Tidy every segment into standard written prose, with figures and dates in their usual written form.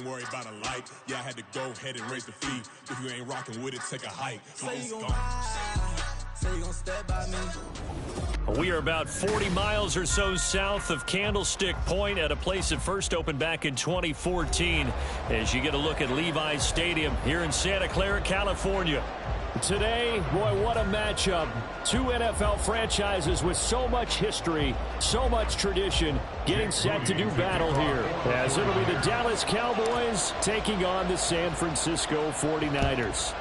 worry about a light. Yeah, I had to go ahead and raise the fee. If you ain't rocking with it, take a hike. Say you gon' ride, say you gon' step by me. We are about 40 miles or so south of Candlestick Point at a place that first opened back in 2014 as you get a look at Levi's Stadium here in Santa Clara, California. Today, boy, what a matchup. Two NFL franchises with so much history, so much tradition, getting set to do battle here. As it'll be the Dallas Cowboys taking on the San Francisco 49ers.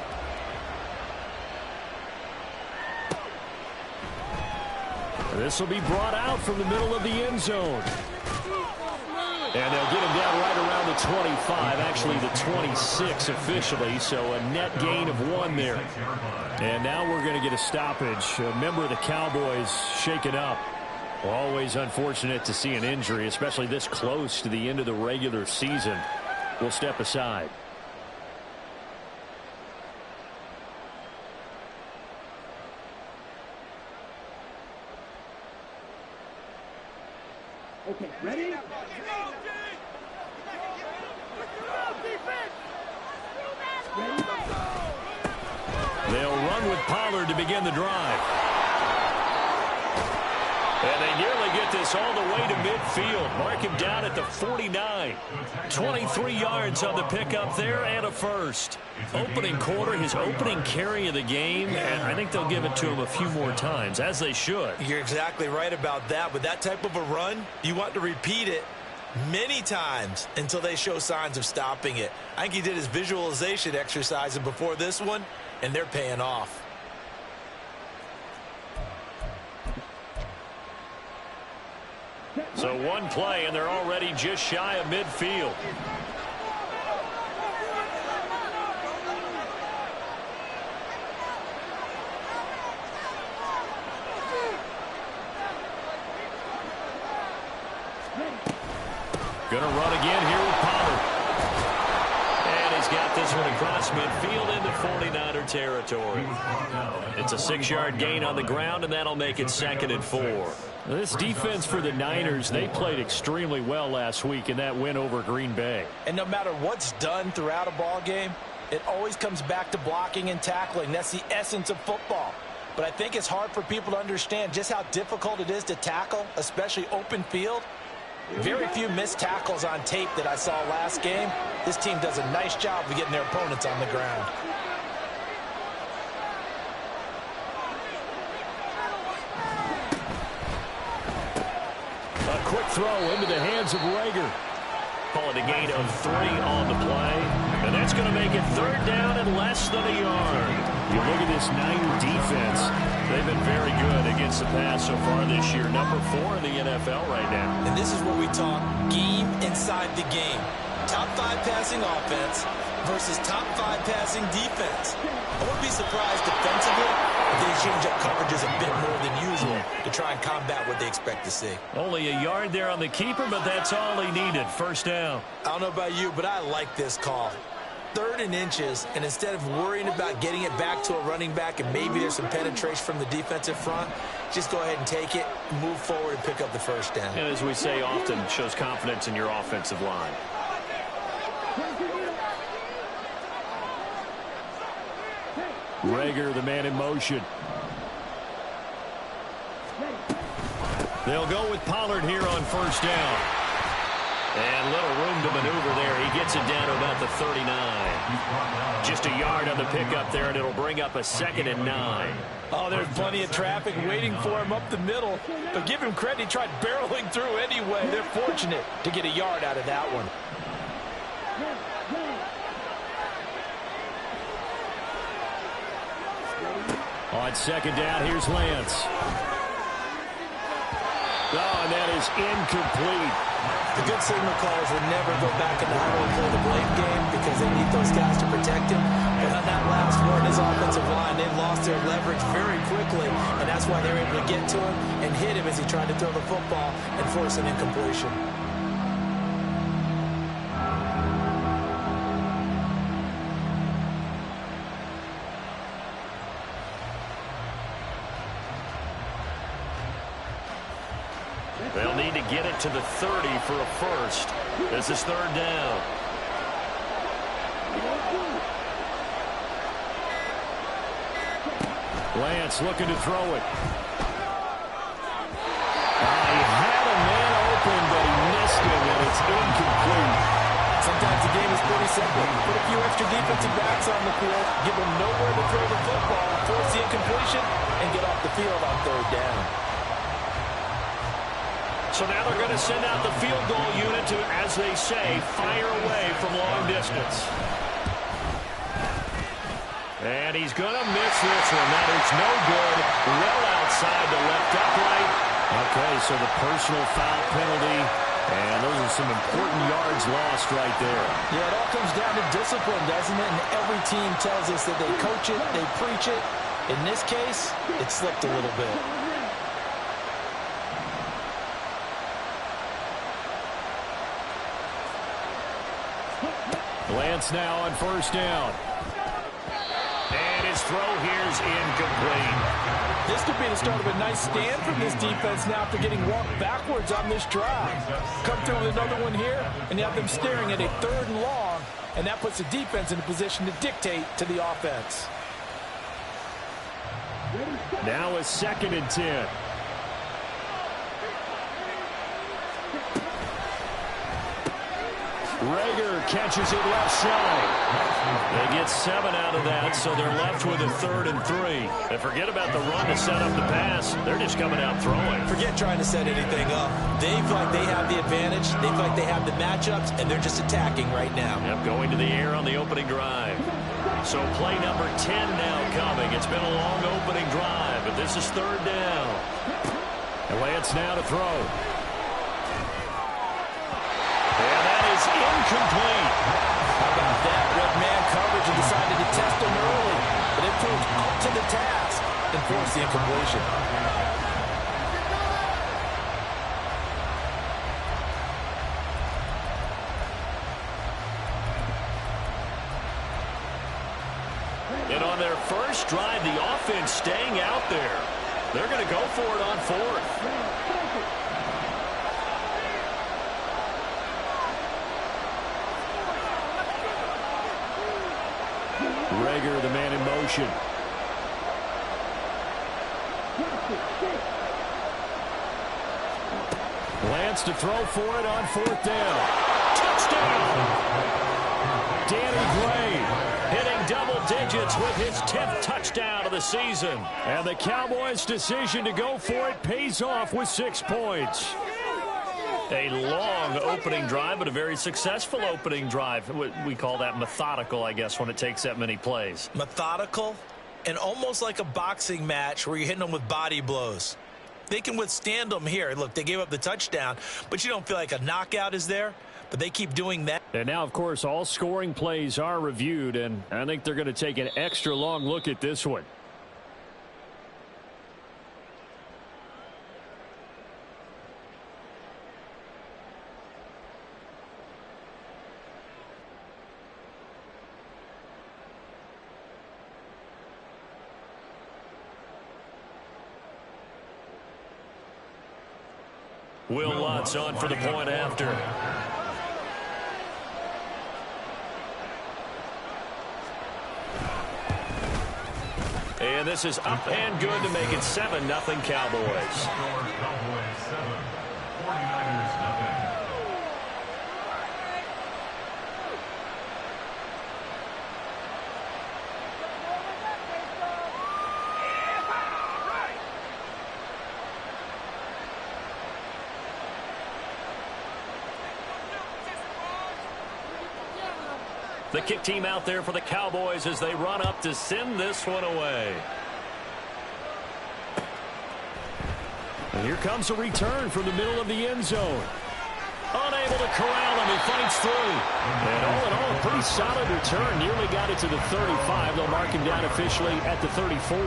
This will be brought out from the middle of the end zone. And they'll get him down right around the 25, actually the 26 officially, so a net gain of 1 there. And now we're going to get a stoppage. A member of the Cowboys shaken up. Always unfortunate to see an injury, especially this close to the end of the regular season. We'll step aside. Okay, ready? They'll run with Pollard to begin the drive. And they nearly get this all the way to midfield. Mark him down at the 49. 23 yards on the pickup there and a first. Opening quarter, his opening carry of the game, and I think they'll give it to him a few more times, as they should. You're exactly right about that. With that type of a run, you want to repeat it many times until they show signs of stopping it. I think he did his visualization exercise before this one, and they're paying off. So one play, and they're already just shy of midfield. Going to run again here with Pollard. And he's got this one across midfield into 49er territory. It's a 6-yard gain on the ground, and that'll make it 2nd and 4. This defense for the Niners, they played extremely well last week in that win over Green Bay. And no matter what's done throughout a ball game, it always comes back to blocking and tackling. That's the essence of football. But I think it's hard for people to understand just how difficult it is to tackle, especially open field. Very few missed tackles on tape that I saw last game. This team does a nice job of getting their opponents on the ground. A quick throw into the hands of Rager. Call it a gain of 3 on the play. And that's going to make it 3rd down and less than a yard. You look at this Niner defense. They've been very good against the pass so far this year. Number 4 in the NFL right now. And this is where we talk game inside the game. Top 5 passing offense versus top 5 passing defense. I wouldn't be surprised defensively if they change up coverages a bit more than usual to try and combat what they expect to see. Only a yard there on the keeper, but that's all he needed. 1st down. I don't know about you, but I like this call. 3rd and inches, and instead of worrying about getting it back to a running back and maybe there's some penetration from the defensive front, just go ahead and take it, move forward, and pick up the 1st down. And as we say often, shows confidence in your offensive line. Rager, the man in motion. They'll go with Pollard here on 1st down. And little room to maneuver there. He gets it down to about the 39. Just a yard on the pickup there, and it'll bring up a 2nd and 9. Oh, there's plenty of traffic waiting for him up the middle. But give him credit, he tried barreling through anyway. They're fortunate to get a yard out of that one. On 2nd down, here's Lance. Oh, and that is incomplete. The good signal callers would never go back in the huddle and play the blame game because they need those guys to protect him. But on that last one, his offensive line, they lost their leverage very quickly, and that's why they were able to get to him and hit him as he tried to throw the football and force an incompletion. They'll need to get it to the 30 for a first. This is 3rd down. Lance looking to throw it. He had a man open, but he missed him, and it's incomplete. Sometimes the game is pretty simple. Put a few extra defensive backs on the field, give them nowhere to throw the football, force the incompletion, and get off the field on third down. So now they're going to send out the field goal unit to, as they say, fire away from long distance. And he's going to miss this one. That is no good. Well outside the left upright. Okay, so the personal foul penalty. And those are some important yards lost right there. Yeah, it all comes down to discipline, doesn't it? And every team tells us that they coach it, they preach it. In this case, it slipped a little bit. Lance now on first down. And his throw here's incomplete. This could be the start of a nice stand from this defense now after getting walked backwards on this drive. Come through with another one here, and you have them staring at a 3rd and long, and that puts the defense in a position to dictate to the offense. Now a 2nd and 10. Rager catches it left side. They get 7 out of that, so they're left with a 3rd and 3. And forget about the run to set up the pass. They're just coming out throwing. Forget trying to set anything up. They feel like they have the advantage. They feel like they have the matchups, and they're just attacking right now. Yep, going to the air on the opening drive. So play number 10 now coming. It's been a long opening drive, but this is 3rd down. And Lance now to throw. Incomplete. How about that? Red man coverage and decided to test him early. But it proved up to the task and forced the incompletion. And on their first drive, the offense staying out there. They're going to go for it on 4th. Rager, the man in motion. Lance to throw for it on 4th down. Touchdown! Danny Gray hitting double digits with his 10th touchdown of the season. And the Cowboys' decision to go for it pays off with 6 points. A long opening drive, but a very successful opening drive. We call that methodical, I guess, when it takes that many plays. Methodical and almost like a boxing match where you're hitting them with body blows. They can withstand them here. Look, they gave up the touchdown, but you don't feel like a knockout is there. But they keep doing that. And now, of course, all scoring plays are reviewed, and I think they're going to take an extra long look at this one. Will Lutz on for the point after. And this is up and good to make it 7-0 Cowboys. The kick team out there for the Cowboys as they run up to send this one away. And here comes a return from the middle of the end zone. Unable to corral him, he fights through. And all in all, a pretty solid return. Nearly got it to the 35. They'll mark him down officially at the 34.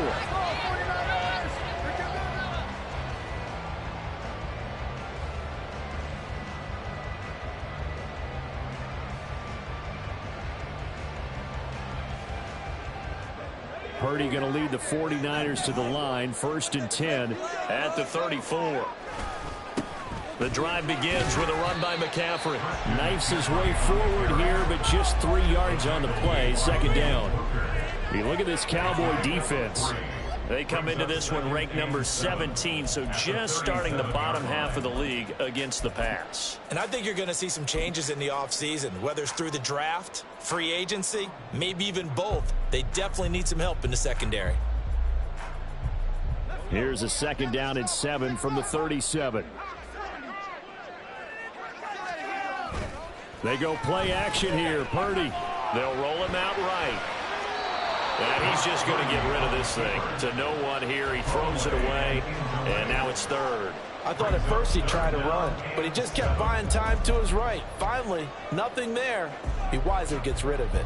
Purdy going to lead the 49ers to the line. 1st and 10 at the 34. The drive begins with a run by McCaffrey. Knifes his way forward here, but just 3 yards on the play. 2nd down. You look at this Cowboy defense. They come into this one ranked number 17, so just starting the bottom half of the league against the pass. And I think you're going to see some changes in the offseason, whether it's through the draft, free agency, maybe even both. They definitely need some help in the secondary. Here's a 2nd down and 7 from the 37. They go play action here. Purdy. They'll roll him out right. And he's just going to get rid of this thing. To no one here. He throws it away. And now it's 3rd. I thought at first he'd try to run, but he just kept buying time to his right. Finally, nothing there. He wisely gets rid of it.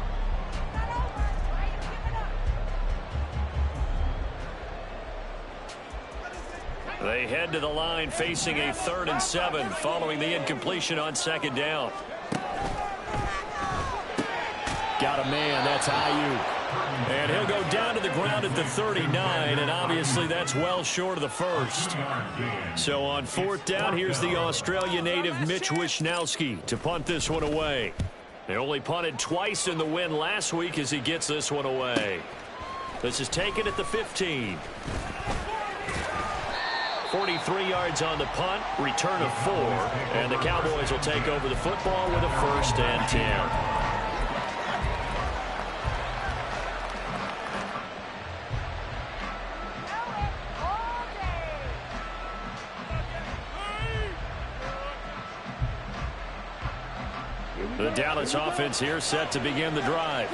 They head to the line facing a 3rd and 7 following the incompletion on 2nd down. Got a man. That's Ayuk. And he'll go down to the ground at the 39, and obviously that's well short of the 1st. So on 4th down, here's the Australia native Mitch Wishnowsky to punt this one away. They only punted twice in the win last week as he gets this one away. This is taken at the 15. 43 yards on the punt, return of 4, and the Cowboys will take over the football with a 1st and 10. The Dallas offense here set to begin the drive.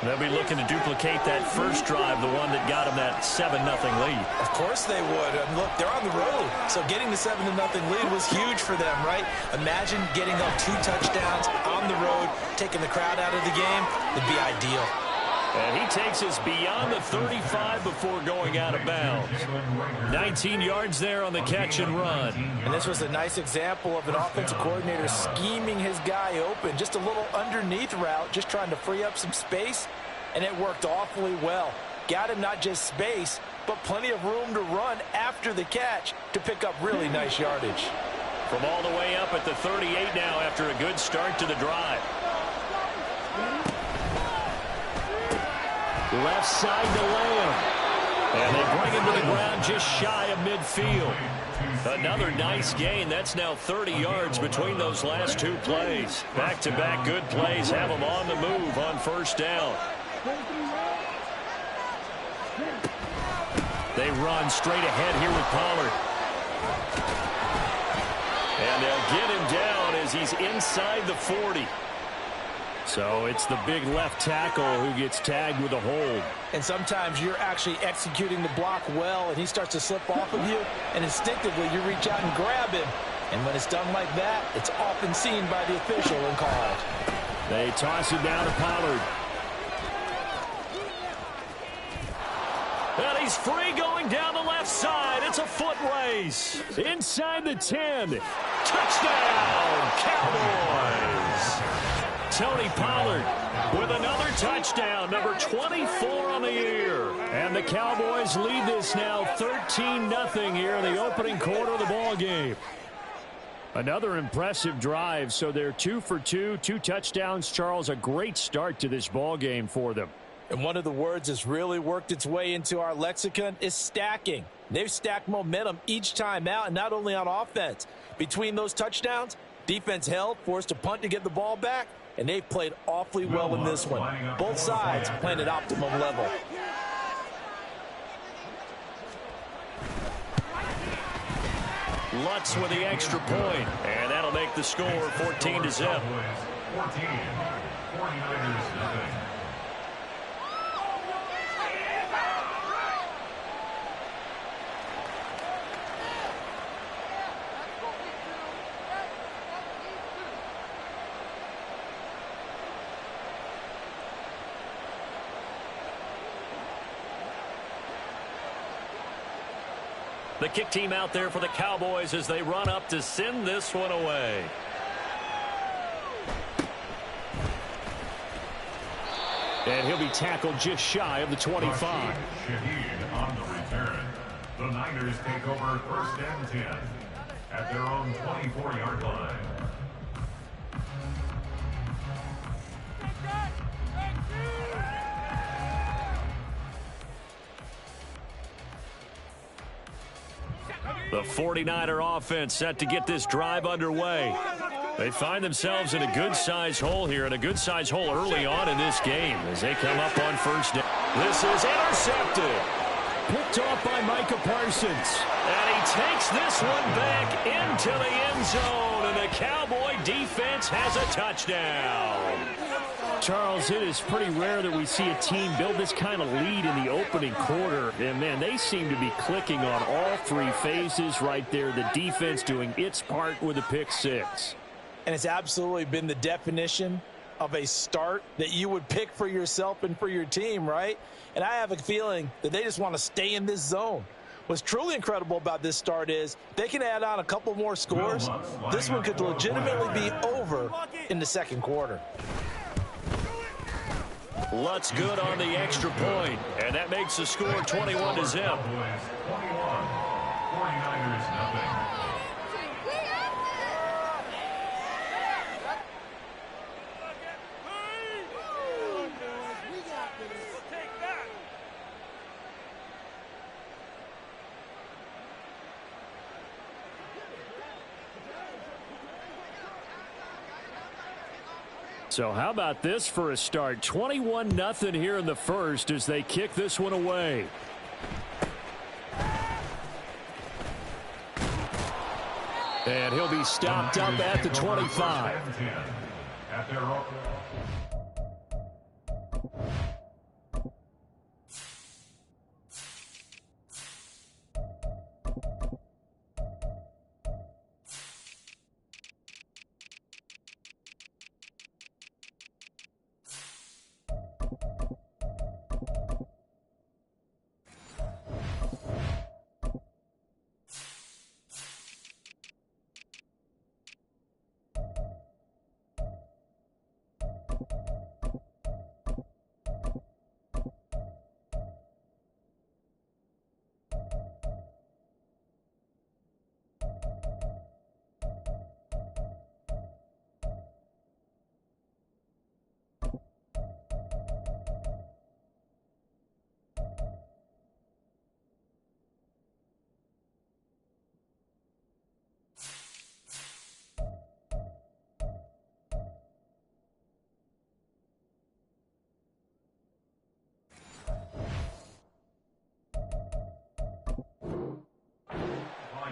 They'll be looking to duplicate that first drive, the one that got them that 7-0 lead. Of course they would. Look, they're on the road, so getting the 7-0 lead was huge for them, right? Imagine getting up 2 touchdowns on the road, taking the crowd out of the game. It'd be ideal. And he takes us beyond the 35 before going out of bounds. 19 yards there on the catch and run. And this was a nice example of an offensive coordinator scheming his guy open. Just a little underneath route, just trying to free up some space, and it worked awfully well. Got him not just space, but plenty of room to run after the catch to pick up really nice yardage. From all the way up at the 38 now after a good start to the drive. Left side to Lamb. And they bring him to the ground just shy of midfield. Another nice gain. That's now 30 yards between those last 2 plays. Back-to-back good plays have them on the move on 1st down. They run straight ahead here with Pollard. And they'll get him down as he's inside the 40. So it's the big left tackle who gets tagged with a hold. And sometimes you're actually executing the block well, and he starts to slip off of you, and instinctively you reach out and grab him. And when it's done like that, it's often seen by the official and called. They toss it down to Pollard. And he's free going down the left side. It's a foot race. Inside the 10. Touchdown, Cowboys. Tony Pollard with another touchdown, number 24 on the year. And the Cowboys lead this now 13-0 here in the opening quarter of the ball game. Another impressive drive, so they're 2 for 2, 2 touchdowns. Charles, a great start to this ball game for them. And one of the words that's really worked its way into our lexicon is stacking. They've stacked momentum each time out, and not only on offense. Between those touchdowns, defense held, forced a punt to get the ball back, and they've played awfully well in this one. Both sides playing at optimum level. Lutz with the extra point, and that'll make the score 14-0. 49ers. The kick team out there for the Cowboys as they run up to send this one away. And he'll be tackled just shy of the 25. Shaheed on the return. The Niners take over 1st and 10 at their own 24-yard line. The 49er offense set to get this drive underway. They find themselves in a good-sized hole here, and a good-sized hole early on in this game as they come up on first down. This is intercepted. Picked off by Micah Parsons. And he takes this one back into the end zone, and the Cowboy defense has a touchdown. Charles, it is pretty rare that we see a team build this kind of lead in the opening quarter. And, man, they seem to be clicking on all three phases right there. The defense doing its part with a pick six. And it's absolutely been the definition of a start that you would pick for yourself and for your team, right? And I have a feeling that they just want to stay in this zone. What's truly incredible about this start is they can add on a couple more scores. This one could legitimately be over in the second quarter. Lutz good on the extra point, and that makes the score 21-0. 21. 49ers nothing. So how about this for a start? 21-0 here in the first as they kick this one away. And he'll be stopped up at the 25. At their own.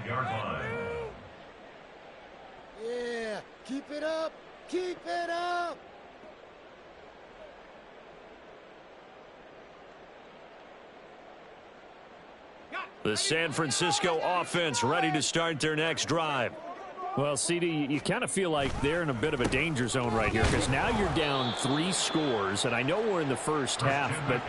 Yard line. Yeah, keep it up, keep it up. The San Francisco offense ready to start their next drive. Well, CD, you kind of feel like they're in a bit of a danger zone right here because now you're down 3 scores, and I know we're in the first half, but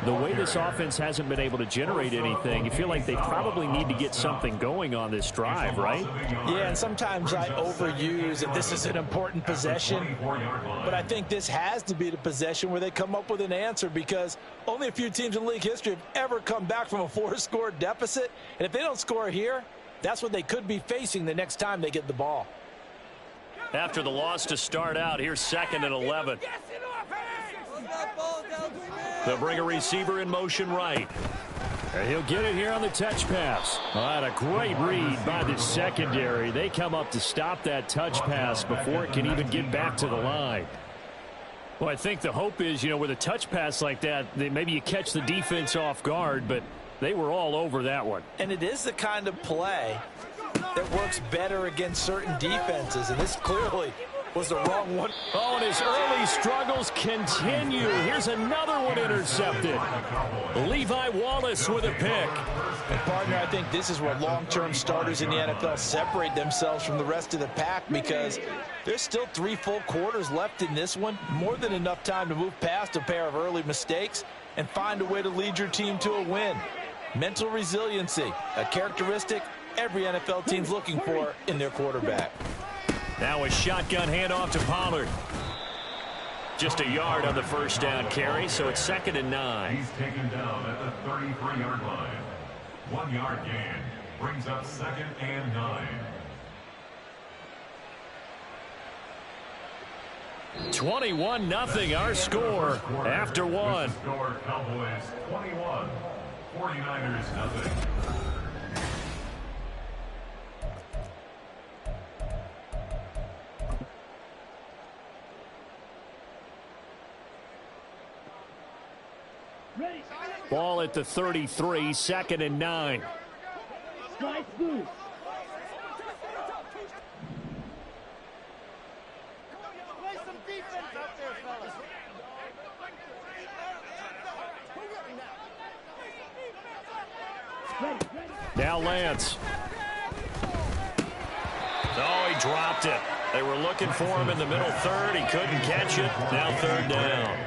the way this offense hasn't been able to generate anything, you feel like they probably need to get something going on this drive, right? Yeah, and sometimes I overuse that this is an important possession, but I think this has to be the possession where they come up with an answer because only a few teams in league history have ever come back from a 4-score deficit, and if they don't score here, that's what they could be facing the next time they get the ball. After the loss to start out, here's 2nd and 11. They'll bring a receiver in motion right. And he'll get it here on the touch pass. Well, that a great read by the secondary. They come up to stop that touch pass before it can even get back to the line. Well, I think the hope is, you know, with a touch pass like that, maybe you catch the defense off guard, but they were all over that one. And it is the kind of play that works better against certain defenses, and this clearly was the wrong one. Oh, and his early struggles continue. Here's another one intercepted. Levi Wallace with a pick. And partner, I think this is where long-term starters in the NFL separate themselves from the rest of the pack because there's still 3 full quarters left in this one. More than enough time to move past a pair of early mistakes and find a way to lead your team to a win. Mental resiliency, a characteristic every NFL team's looking for in their quarterback. Now a shotgun handoff to Pollard. Just a yard on the first down carry, so it's 2nd and 9. He's taken down at the 33-yard line. 1-yard gain brings up 2nd and 9. 21-0 our score after one. Score Cowboys 21, 49ers nothing. Ball at the 33, 2nd and 9. Now Lance. Oh, he dropped it. They were looking for him in the middle third. He couldn't catch it. Now 3rd down.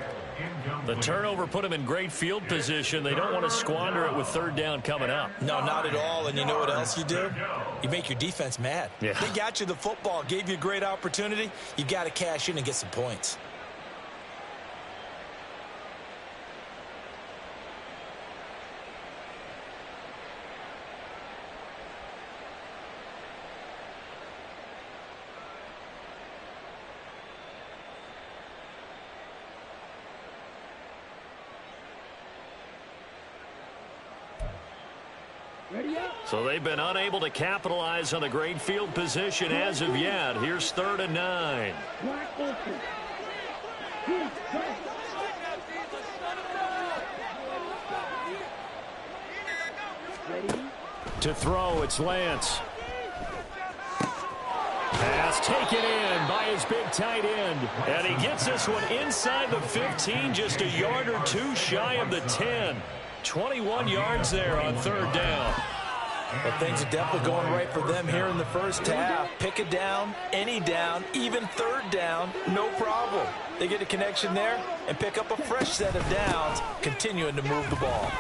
The turnover put him in great field position. They don't want to squander it with 3rd down coming up. No, not at all. And you know what else you do? You make your defense mad. Yeah. They got you the football, gave you a great opportunity. You got to cash in and get some points. So they've been unable to capitalize on a great field position as of yet. Here's 3rd and 9. To throw, it's Lance. Pass taken in by his big tight end. And he gets this one inside the 15, just a yard or two shy of the 10. 21 yards there on 3rd down. But things are definitely going right for them here in the first half. Pick it down, any down, even 3rd down, no problem. They get a connection there and pick up a fresh set of downs, continuing to move the ball.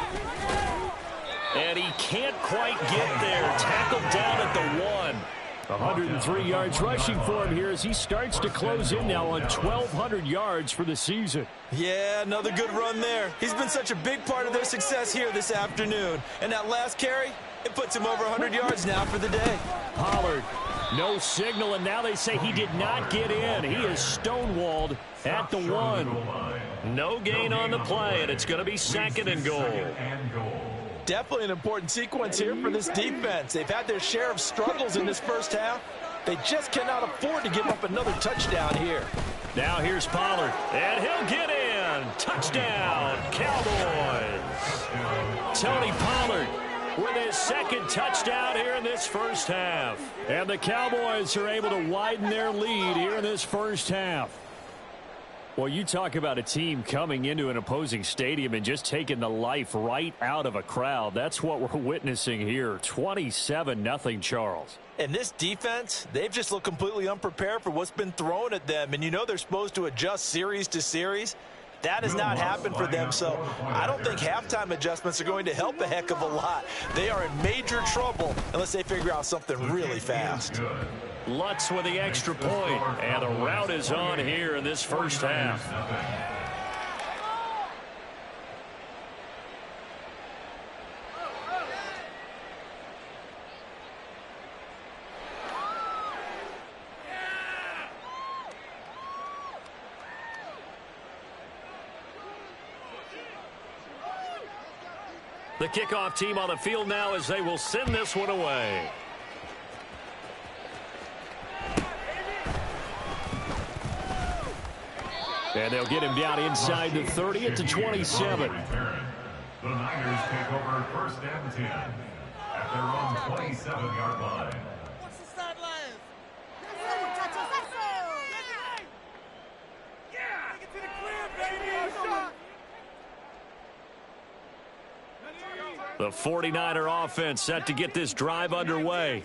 And he can't quite get there. Tackled down at the 1. 103 yards rushing for him here as he starts to close in now on 1,200 yards for the season. Yeah, another good run there. He's been such a big part of their success here this afternoon. And that last carry, it puts him over 100 yards now for the day. Pollard, no signal, and now they say he did not get in. He is stonewalled at the 1. No gain on the play, and it's going to be 2nd and goal. Definitely an important sequence here for this defense. They've had their share of struggles in this first half. They just cannot afford to give up another touchdown here. Now here's Pollard, and he'll get in. Touchdown, Cowboys. Tony Pollard with his 2nd touchdown here in this first half. And the Cowboys are able to widen their lead here in this first half. Well, you talk about a team coming into an opposing stadium and just taking the life right out of a crowd. That's what we're witnessing here. 27-0, Charles. And this defense, they've just looked completely unprepared for what's been thrown at them. And you know they're supposed to adjust series to series. That has not happened for them, so I don't think halftime adjustments are going to help a heck of a lot. They are in major trouble unless they figure out something really fast. Lutz with the extra point, and a rout is on here in this first half. The kickoff team on the field now as they will send this one away. And they'll get him down inside the 30 at the 27. The Niners take over 1st and 10 at their own 27-yard line. The 49er offense set to get this drive underway.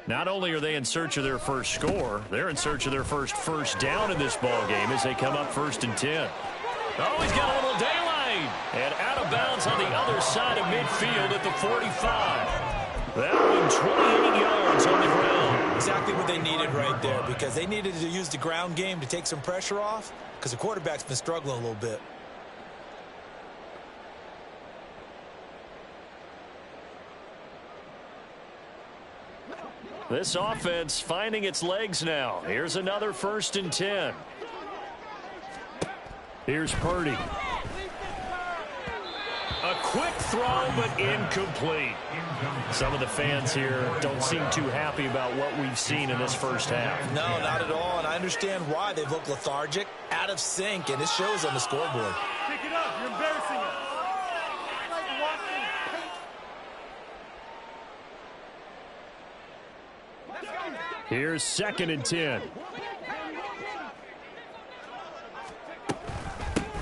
Not only are they in search of their first score, they're in search of their first down in this ball game as they come up 1st and 10. Oh, he's got a little daylight. And out of bounds on the other side of midfield at the 45. That one 28 yards on the ground. Exactly what they needed right there, because they needed to use the ground game to take some pressure off, because the quarterback's been struggling a little bit. This offense finding its legs now. Here's another 1st and 10. Here's Purdy. A quick throw, but incomplete. Some of the fans here don't seem too happy about what we've seen in this first half. No, not at all, and I understand why. They've looked lethargic, out of sync, and it shows on the scoreboard. Pick it up. You're embarrassing us. Here's 2nd and 10.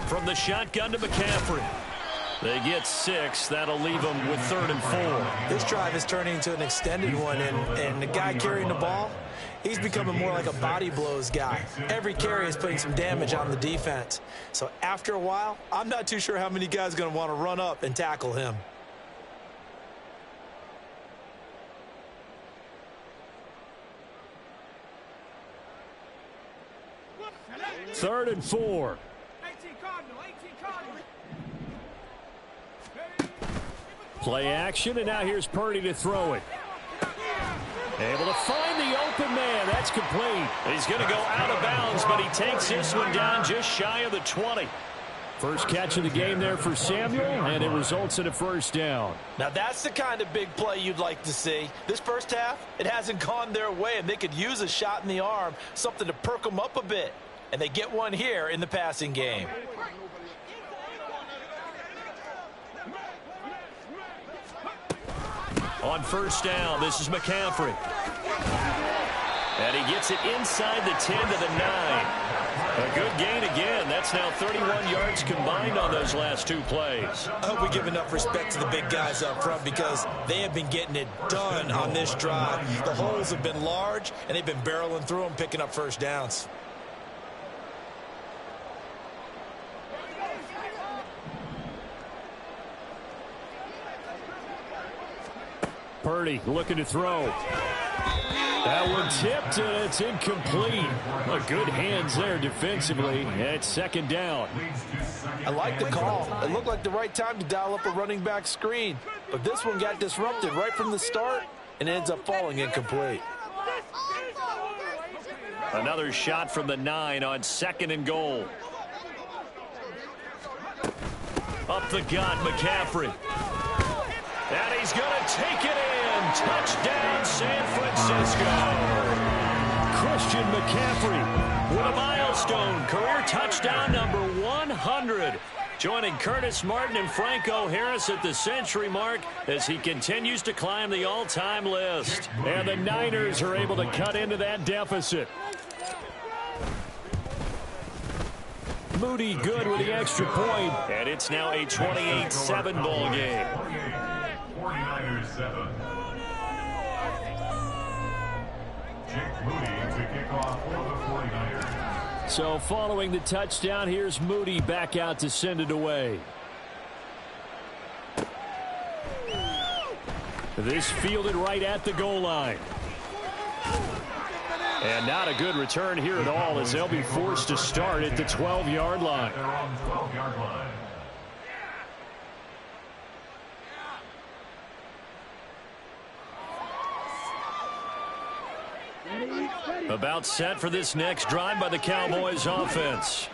From the shotgun to McCaffrey. They get 6. That'll leave them with 3rd and 4. This drive is turning into an extended one, and the guy carrying the ball, he's becoming more like a body blows guy. Every carry is putting some damage on the defense. So after a while, I'm not too sure how many guys are going to want to run up and tackle him. Third and 4. Play action, and now here's Purdy to throw it. Able to find the open man. That's complete. He's going to go out of bounds, but he takes this one down just shy of the 20. First catch of the game there for Samuel, and it results in a first down. Now that's the kind of big play you'd like to see. This first half, it hasn't gone their way, and they could use a shot in the arm, something to perk them up a bit. And they get one here in the passing game. On first down, this is McCaffrey. And he gets it inside the 10 to the 9. A good gain again. That's now 31 yards combined on those last 2 plays. I hope we give enough respect to the big guys up front because they have been getting it done on this drive. The holes have been large, and they've been barreling through them, picking up first downs. Purdy looking to throw. That one tipped, and it's incomplete. Well, good hands there defensively. And it's 2nd down. I like the call. It looked like the right time to dial up a running back screen. But this one got disrupted right from the start and ends up falling incomplete. Another shot from the 9 on 2nd and goal. Up the gut, McCaffrey. And he's going to take it in. Touchdown, San Francisco. Christian McCaffrey with a milestone career touchdown number 100. Joining Curtis Martin and Franco Harris at the century mark as he continues to climb the all-time list. And the Niners are able to cut into that deficit. Moody good with the extra point. And it's now a 28-7 ball game. 49ers 7. Jake Moody to kick off for the 49ers. So following the touchdown, here's Moody back out to send it away. This fielded right at the goal line. And not a good return here at all as they'll be forced to start at the 12-yard line. They're on 12-yard line. About set for this next drive by the Cowboys offense.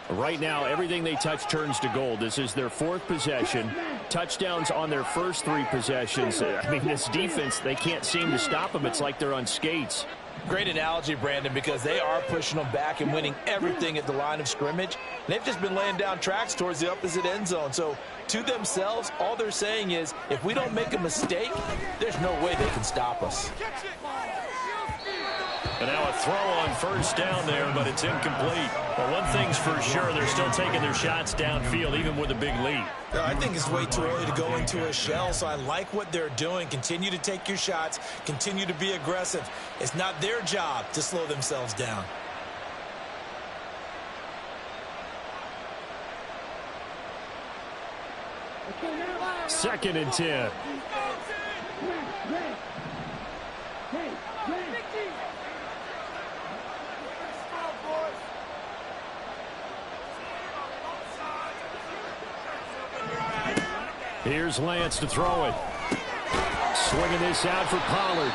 Right now, everything they touch turns to gold. This is their 4th possession. Touchdowns on their first 3 possessions. I mean, this defense, they can't seem to stop them. It's like they're on skates. Great analogy, Brandon, because they are pushing them back and winning everything at the line of scrimmage. They've just been laying down tracks towards the opposite end zone. So to themselves, all they're saying is, if we don't make a mistake, there's no way they can stop us. And now a throw on first down there, but it's incomplete. But one thing's for sure, they're still taking their shots downfield, even with a big lead. I think it's way too early to go into a shell, so I like what they're doing. Continue to take your shots. Continue to be aggressive. It's not their job to slow themselves down. Second and 10. Here's Lance to throw it. Swinging this out for Pollard.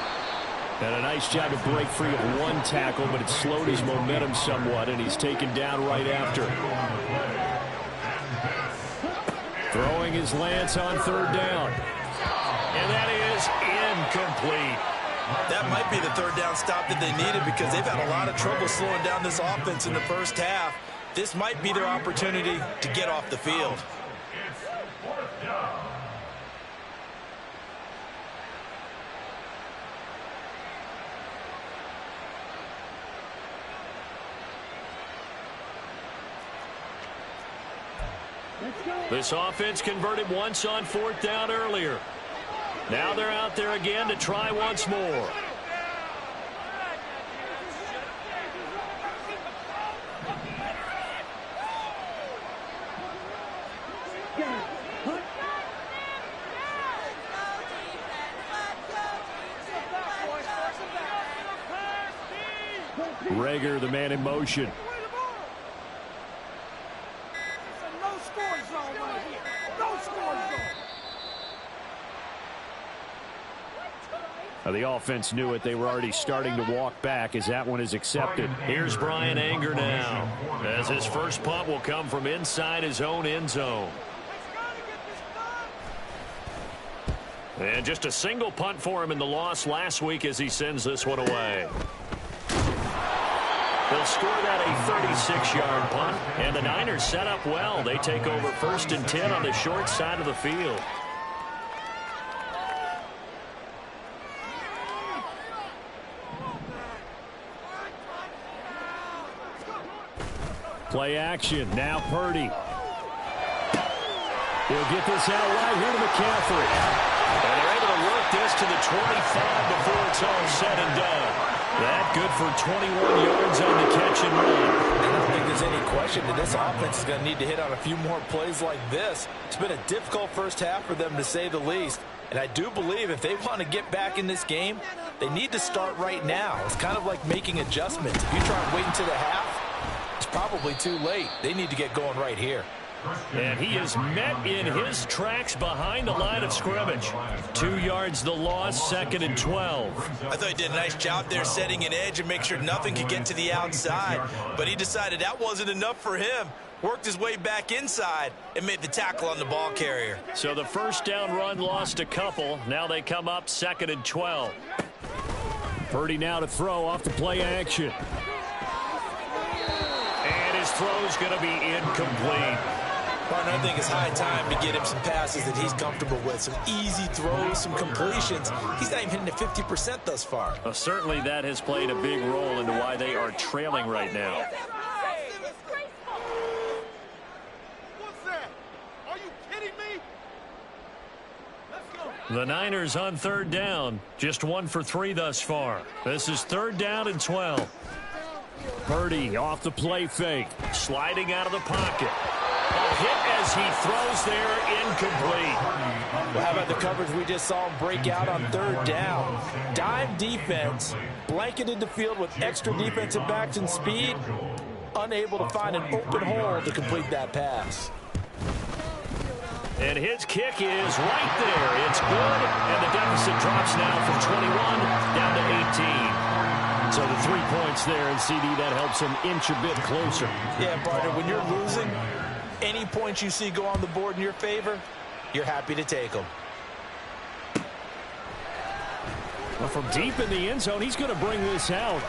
And a nice job to break free of one tackle, but it slowed his momentum somewhat, and he's taken down right after. Throwing his Lance on third down. And that is incomplete. That might be the third down stop that they needed because they've had a lot of trouble slowing down this offense in the first half. This might be their opportunity to get off the field. This offense converted once on 4th down earlier. Now they're out there again to try once more. Rager, the man in motion. The offense knew it. They were already starting to walk back as that one is accepted. Here's Brian Anger now, as his first punt will come from inside his own end zone. And just a single punt for him in the loss last week as he sends this one away. They'll score that a 36-yard punt, and the Niners set up well. They take over 1st and 10 on the short side of the field. Play action. Now Purdy. He'll get this out wide here to McCaffrey. And they're able to work this to the 25 before it's all said and done. That good for 21 yards on the catch and run. I don't think there's any question that this offense is going to need to hit on a few more plays like this. It's been a difficult first half for them, to say the least. And I do believe if they want to get back in this game, they need to start right now. It's kind of like making adjustments. If you try and wait until the half, it's probably too late. They need to get going right here. And he is met in his tracks behind the line of scrimmage. 2 yards the loss, 2nd and 12. I thought he did a nice job there setting an edge and make sure nothing could get to the outside. But he decided that wasn't enough for him. Worked his way back inside and made the tackle on the ball carrier. So the first down run lost a couple. Now they come up 2nd and 12. Purdy now to throw off the play action. And his throw's going to be incomplete. Partner, I think it's high time to get him some passes that he's comfortable with. Some easy throws, some completions. He's not even hitting at 50% thus far. Well, certainly that has played a big role into why they are trailing right now. What's that? Are you kidding me? Let's go. The Niners on 3rd down. Just 1 for 3 thus far. This is 3rd down and 12. Purdy off the play fake. Sliding out of the pocket. A hit as he throws there, incomplete. Well, how about the coverage we just saw him break out on 3rd down? Dime defense, blanketed the field with extra defensive backs and speed, unable to find an open hole to complete that pass. And his kick is right there. It's good, and the deficit drops now from 21 down to 18. So the 3 points there, and CD, that helps him inch a bit closer. Yeah, partner, when you're losing, any points you see go on the board in your favor, you're happy to take them. Well, from deep in the end zone, he's going to bring this out.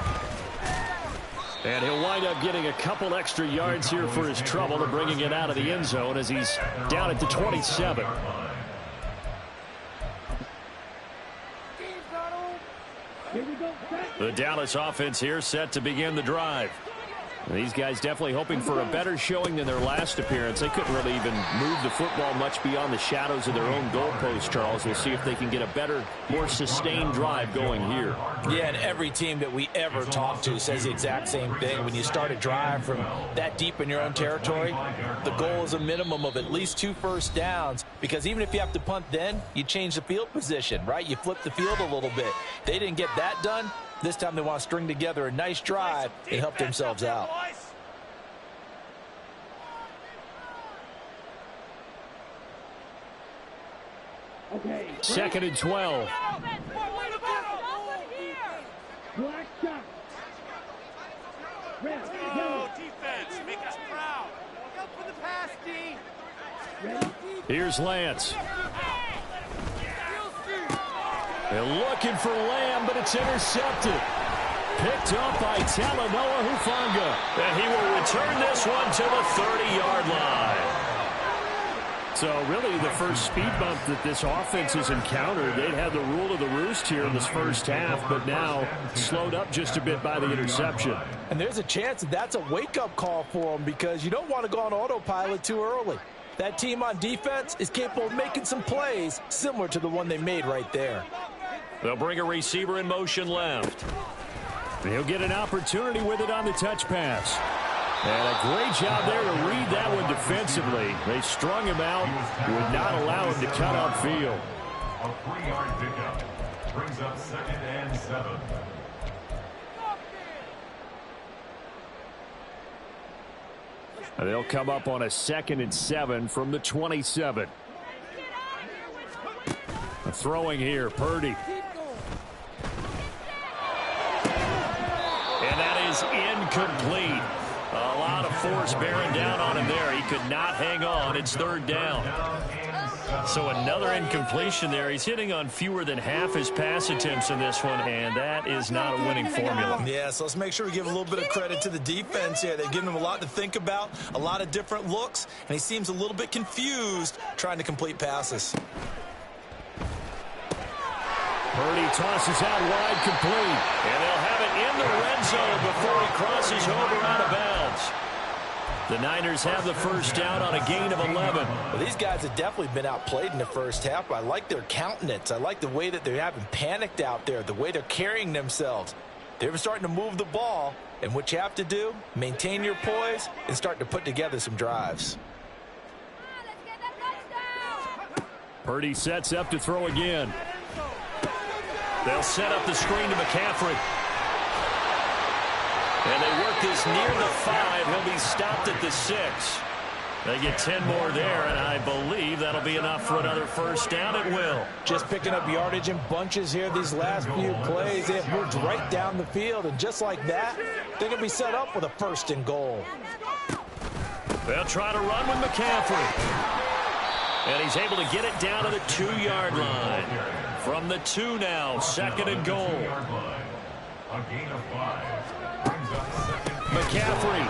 And he'll wind up getting a couple extra yards here for his trouble and bringing it out of the end zone as he's down at the 27. The Dallas offense here set to begin the drive. These guys definitely hoping for a better showing than their last appearance. They couldn't really even move the football much beyond the shadows of their own goalpost, Charles. We'll see if they can get a better, more sustained drive going here. Yeah, and every team that we ever talk to says the exact same thing. When you start a drive from that deep in your own territory, the goal is a minimum of at least 2 first downs, because even if you have to punt then, you change the field position, right? You flip the field a little bit. They didn't get that done. This time they want to string together a nice drive and help themselves out. Okay. 2nd and 12. Black shot. Red, yellow. Defense, make us proud. Go for the pass, D. Here's Lance. They're looking for Lamb, but it's intercepted. Picked up by Talanoa Hufanga. And he will return this one to the 30-yard line. So really the first speed bump that this offense has encountered. They'd had the rule of the roost here in this first half, but now slowed up just a bit by the interception. And there's a chance that that's a wake-up call for them, because you don't want to go on autopilot too early. That team on defense is capable of making some plays similar to the one they made right there. They'll bring a receiver in motion left. He'll get an opportunity with it on the touch pass. And a great job there to read that one defensively. They strung him out, would not allow him to cut upfield. A 3-yard pickup brings up 2nd and 7. They'll come up on a 2nd and 7 from the 27. Throwing here, Purdy. And that is incomplete. A lot of force bearing down on him there. He could not hang on. It's 3rd down. So another incompletion there. He's hitting on fewer than half his pass attempts in this one, and that is not a winning formula. Yeah, so let's make sure we give a little bit of credit to the defense here. They're giving him a lot to think about, a lot of different looks, and he seems a little bit confused trying to complete passes. Purdy tosses out wide, complete. And they'll have it in the red zone before he crosses over out of bounds. The Niners have the first down on a gain of 11. Well, these guys have definitely been outplayed in the first half. I like their countenance. I like the way that they haven't panicked out there, the way they're carrying themselves. They're starting to move the ball, and what you have to do, maintain your poise and start to put together some drives. Purdy sets up to throw again. They'll set up the screen to McCaffrey. And they work this near the 5. He'll be stopped at the 6. They get 10 more there, and I believe that'll be enough for another first down. It will. Just picking up yardage in bunches here these last few plays. They have moved right down the field, and just like that, they're going to be set up with a 1st and goal. They'll try to run with McCaffrey. And he's able to get it down to the 2-yard line. From the 2 now, 2nd and goal. A gain of 5 brings up 2nd. McCaffrey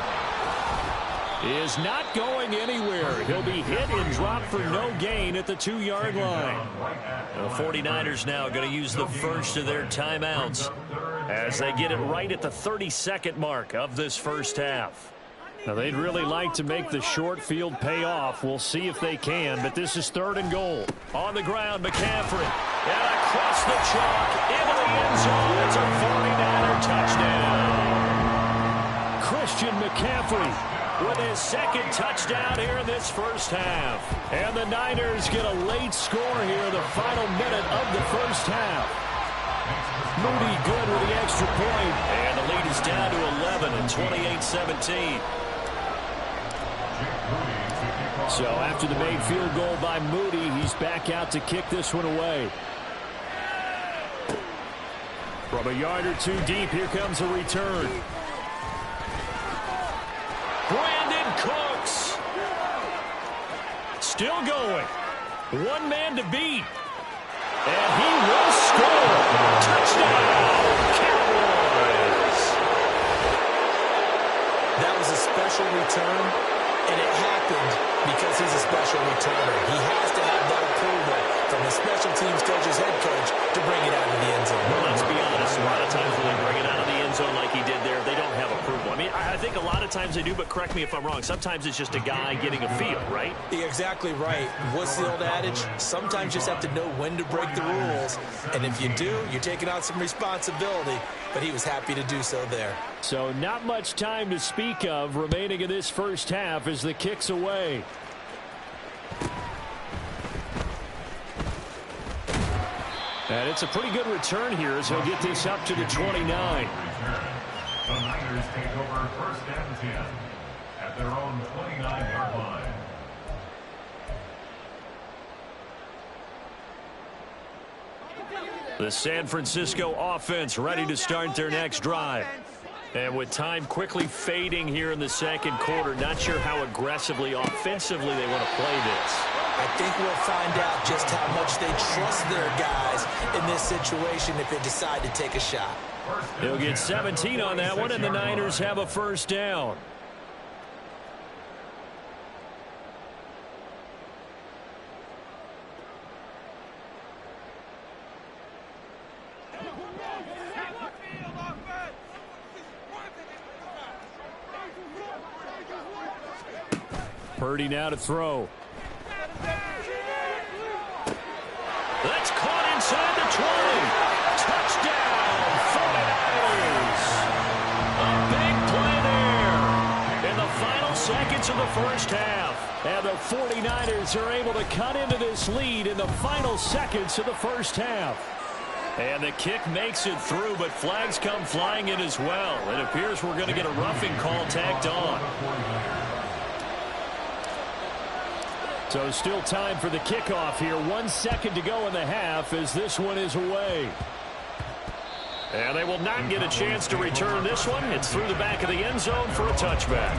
is not going anywhere. He'll be hit and dropped for no gain at the 2-yard line. The 49ers now going to use the first of their timeouts as they get it right at the 32nd mark of this first half. Now, they'd really like to make the short field pay off. We'll see if they can, but this is 3rd and goal. On the ground, McCaffrey. And across the chalk into the end zone. It's a 49er touchdown. Christian McCaffrey with his 2nd touchdown here in this first half. And the Niners get a late score here in the final minute of the first half. Moody good with the extra point. And the lead is down to 11 and 28-17. So after the made field goal by Moody, he's back out to kick this one away. From a yard or 2 deep, here comes a return. Brandon Cooks. Still going. 1 man to beat. And he will score. Touchdown, Cowboys. That was a special return, and it happened because he's a special returner. He has to have that approval from the special teams coach's head coach to bring it out of the end zone. Well, let's be honest. A lot of times when they bring it out of the end zone like he did there, they don't have approval. I mean, I think a lot of times they do, but correct me if I'm wrong. Sometimes it's just a guy getting a feel, right? You're exactly right. What's the old adage? Sometimes you just have to know when to break the rules. And if you do, you're taking on some responsibility. But he was happy to do so there. So not much time to speak of remaining in this first half as the kick's away. And it's a pretty good return here as he'll get this up to the 29. The Niners take over 1st and 10 at their own 29-yard line. The San Francisco offense ready to start their next drive. And with time quickly fading here in the 2nd quarter, not sure how aggressively, offensively they want to play this. I think we'll find out just how much they trust their guys in this situation if they decide to take a shot. He'll get 17 on that one, and the Niners have a first down. Purdy now to throw. That's caught inside the 20. Touchdown, 49ers. A big play there in the final seconds of the first half. And the 49ers are able to cut into this lead in the final seconds of the first half. And the kick makes it through, but flags come flying in as well. It appears we're going to get a roughing call tacked on. So still time for the kickoff here. 1 second to go in the half as this one is away. And they will not get a chance to return this one. It's through the back of the end zone for a touchback.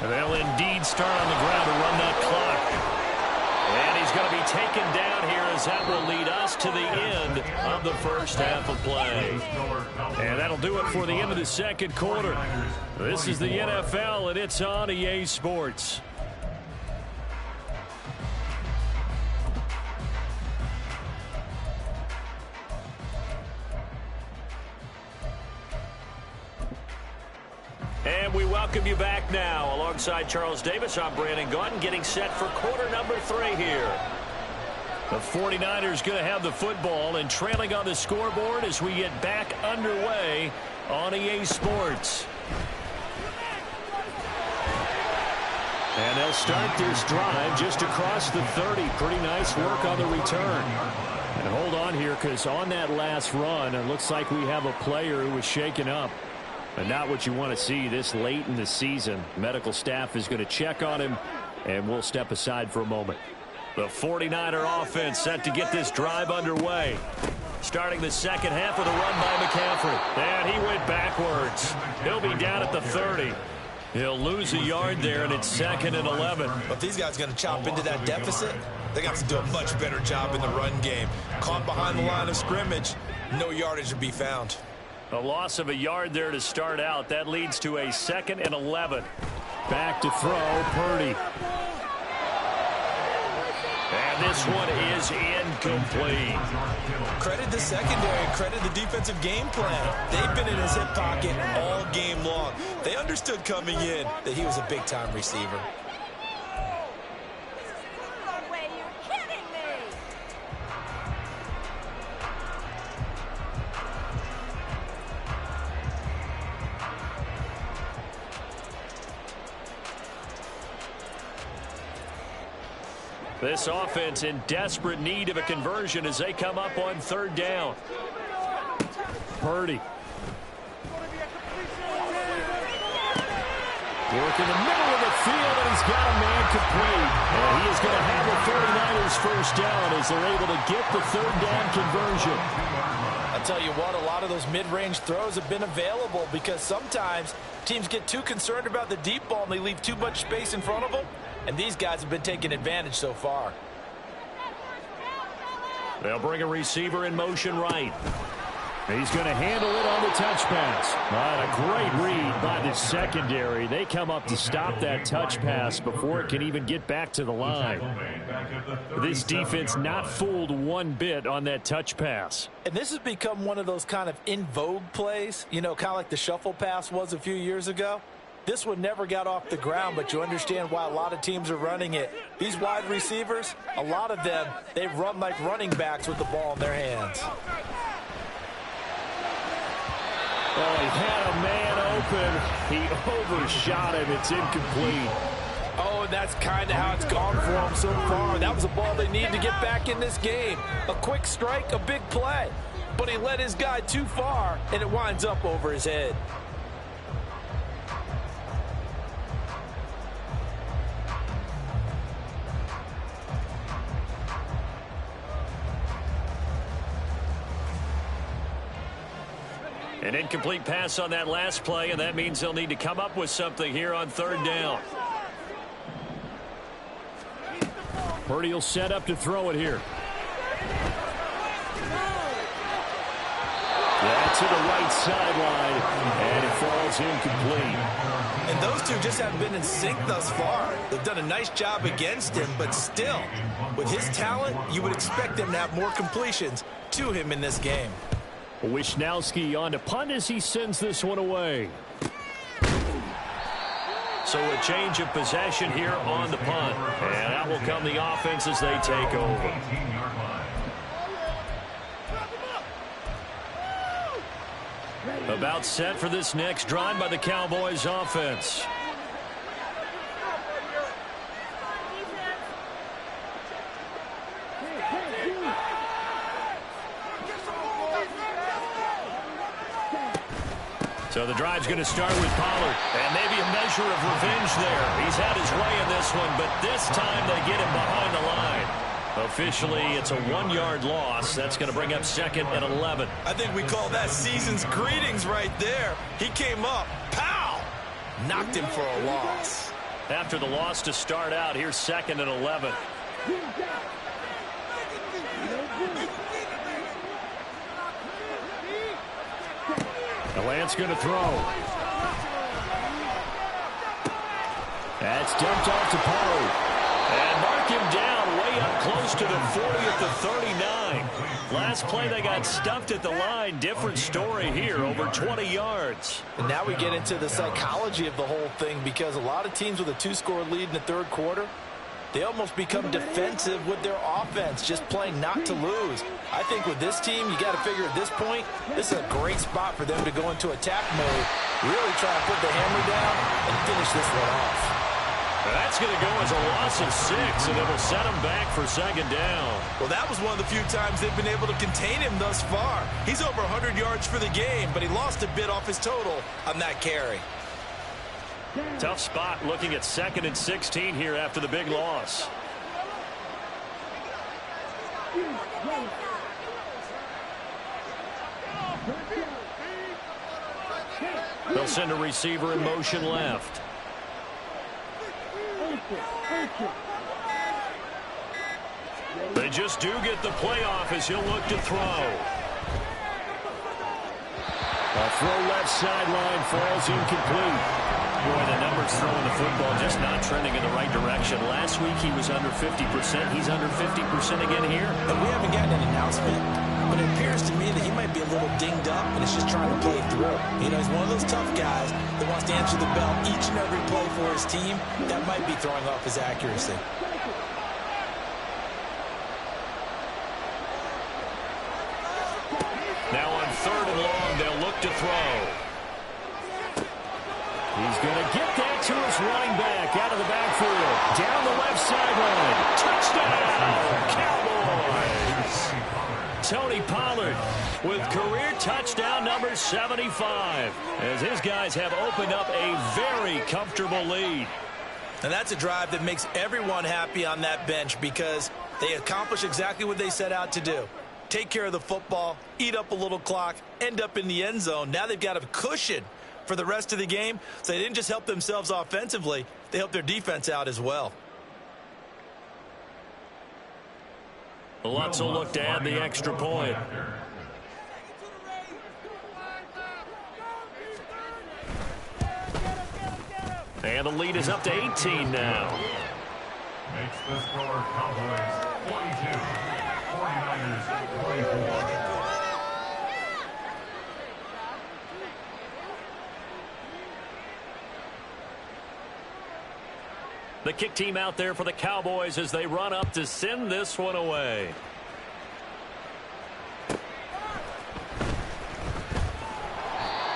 They'll indeed start on the ground to run that clock. And he's going to be taken down here as that will lead us to the end of the first half of play. And that'll do it for the end of the second quarter. This is the NFL, and it's on EA Sports. And we welcome you back now. Alongside Charles Davis, I'm Brandon Gaudin, getting set for quarter number 3 here. The 49ers going to have the football and trailing on the scoreboard as we get back underway on EA Sports. And they'll start this drive just across the 30. Pretty nice work on the return. And hold on here, because on that last run, it looks like we have a player who was shaken up. And not what you want to see this late in the season. Medical staff is going to check on him, and we'll step aside for a moment. The 49er offense set to get this drive underway. Starting the second half with a run by McCaffrey. And he went backwards. He'll be down at the 30. He'll lose a yard there, and it's 2nd and 11. But these guys are going to chop into that deficit. They got to do a much better job in the run game. Caught behind the line of scrimmage, no yardage to be found. A loss of a yard there to start out. That leads to a 2nd and 11. Back to throw, Purdy. And this one is incomplete. Credit the secondary, credit the defensive game plan. They've been in his hip pocket all game long. They understood coming in that he was a big-time receiver. This offense in desperate need of a conversion as they come up on 3rd down. Purdy. Work in the middle of the field, and he's got a man complete. And he is going to have the 49ers first down as they're able to get the 3rd down conversion. I'll tell you what, a lot of those mid-range throws have been available because sometimes teams get too concerned about the deep ball and they leave too much space in front of them. And these guys have been taking advantage so far. They'll bring a receiver in motion right. He's going to handle it on the touch pass. A great read by the secondary. They come up to stop that touch pass before it can even get back to the line. This defense not fooled one bit on that touch pass. And this has become one of those kind of in vogue plays, you know, kind of like the shuffle pass was a few years ago. This one never got off the ground, but you understand why a lot of teams are running it. These wide receivers, a lot of them, they run like running backs with the ball in their hands. Oh, he had a man open. He overshot him. It's incomplete. Oh, and that's kind of how it's gone for them so far. That was a ball they need to get back in this game. A quick strike, a big play. But he led his guy too far, and it winds up over his head. An incomplete pass on that last play, and that means they'll need to come up with something here on 3rd down. Purdy will set up to throw it here. Yeah, to the right sideline, and it falls incomplete. And those two just haven't been in sync thus far. They've done a nice job against him, but still, with his talent, you would expect them to have more completions to him in this game. Wisnowski on to punt as he sends this one away. So a change of possession here on the punt. And out will come the offense as they take over. About set for this next drive by the Cowboys offense. So the drive's going to start with Pollard. And maybe a measure of revenge there. He's had his way in this one, but this time they get him behind the line. Officially, it's a 1-yard loss. That's going to bring up 2nd and 11. I think we call that season's greetings right there. He came up, pow! Knocked him for a loss. After the loss to start out, here's 2nd and 11. Lance going to throw. That's dumped off to Pollard. And mark him down way up close to the 40 at the 39. Last play they got stuffed at the line. Different story here, over 20 yards. And now we get into the psychology of the whole thing, because a lot of teams with a 2-score lead in the third quarter, they almost become defensive with their offense, just playing not to lose. I think with this team, you got to figure at this point, this is a great spot for them to go into attack mode, really try to put the hammer down and finish this one off. That's going to go as a loss of 6, and it'll set them back for 2nd down. Well, that was one of the few times they've been able to contain him thus far. He's over 100 yards for the game, but he lost a bit off his total on that carry. Tough spot looking at 2nd and 16 here after the big loss. They'll send a receiver in motion left. They just do get the playoff as he'll look to throw. A throw left sideline falls incomplete. Boy, the numbers throwing the football just not trending in the right direction. Last week he was under 50%. He's under 50% again here. And we haven't gotten an announcement, but it appears to me that he might be a little dinged up and is just trying to play through. You know, he's one of those tough guys that wants to answer the bell each and every play for his team. That might be throwing off his accuracy. Now on 3rd and long, they'll look to throw. He's going to get that to his running back out of the backfield. Down the left sideline. Touchdown, Cowboys! Tony Pollard with career touchdown number 75, as his guys have opened up a very comfortable lead. And that's a drive that makes everyone happy on that bench, because they accomplish exactly what they set out to do. Take care of the football, eat up a little clock, end up in the end zone. Now they've got a cushion for the rest of the game, so they didn't just help themselves offensively, they helped their defense out as well. Lutz will look to add the extra point. And the lead is up to 18 now. Makes the score Cowboys 42, 49ers 24. The kick team out there for the Cowboys as they run up to send this one away.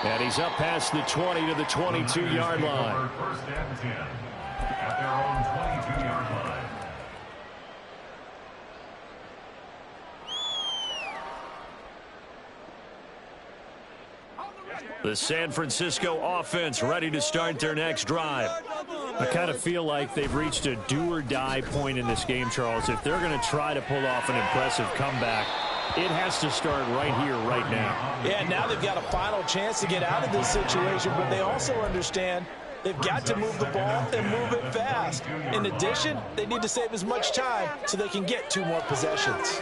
And he's up past the 20 to the 22-yard line. First and 10 at their own 22-yard line. The San Francisco offense ready to start their next drive. I kind of feel like they've reached a do-or-die point in this game, Charles. If they're going to try to pull off an impressive comeback, it has to start right here, right now. Yeah, now they've got a final chance to get out of this situation, but they also understand they've got to move the ball and move it fast. In addition, they need to save as much time so they can get 2 more possessions.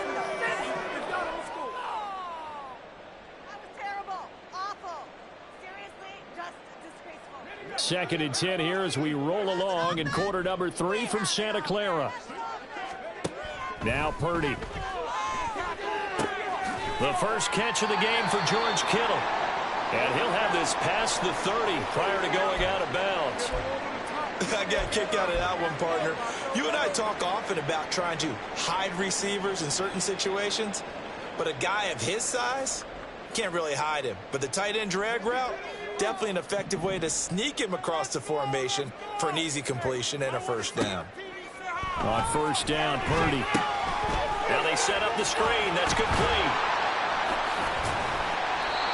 2nd and 10 here as we roll along in quarter number 3 from Santa Clara. Now Purdy. The first catch of the game for George Kittle. And he'll have this past the 30 prior to going out of bounds. I got a kick out of that one, partner. You and I talk often about trying to hide receivers in certain situations, but a guy of his size can't really hide him. But the tight end drag route, definitely an effective way to sneak him across the formation for an easy completion and a first down. On first down, Purdy. Now they set up the screen. That's complete.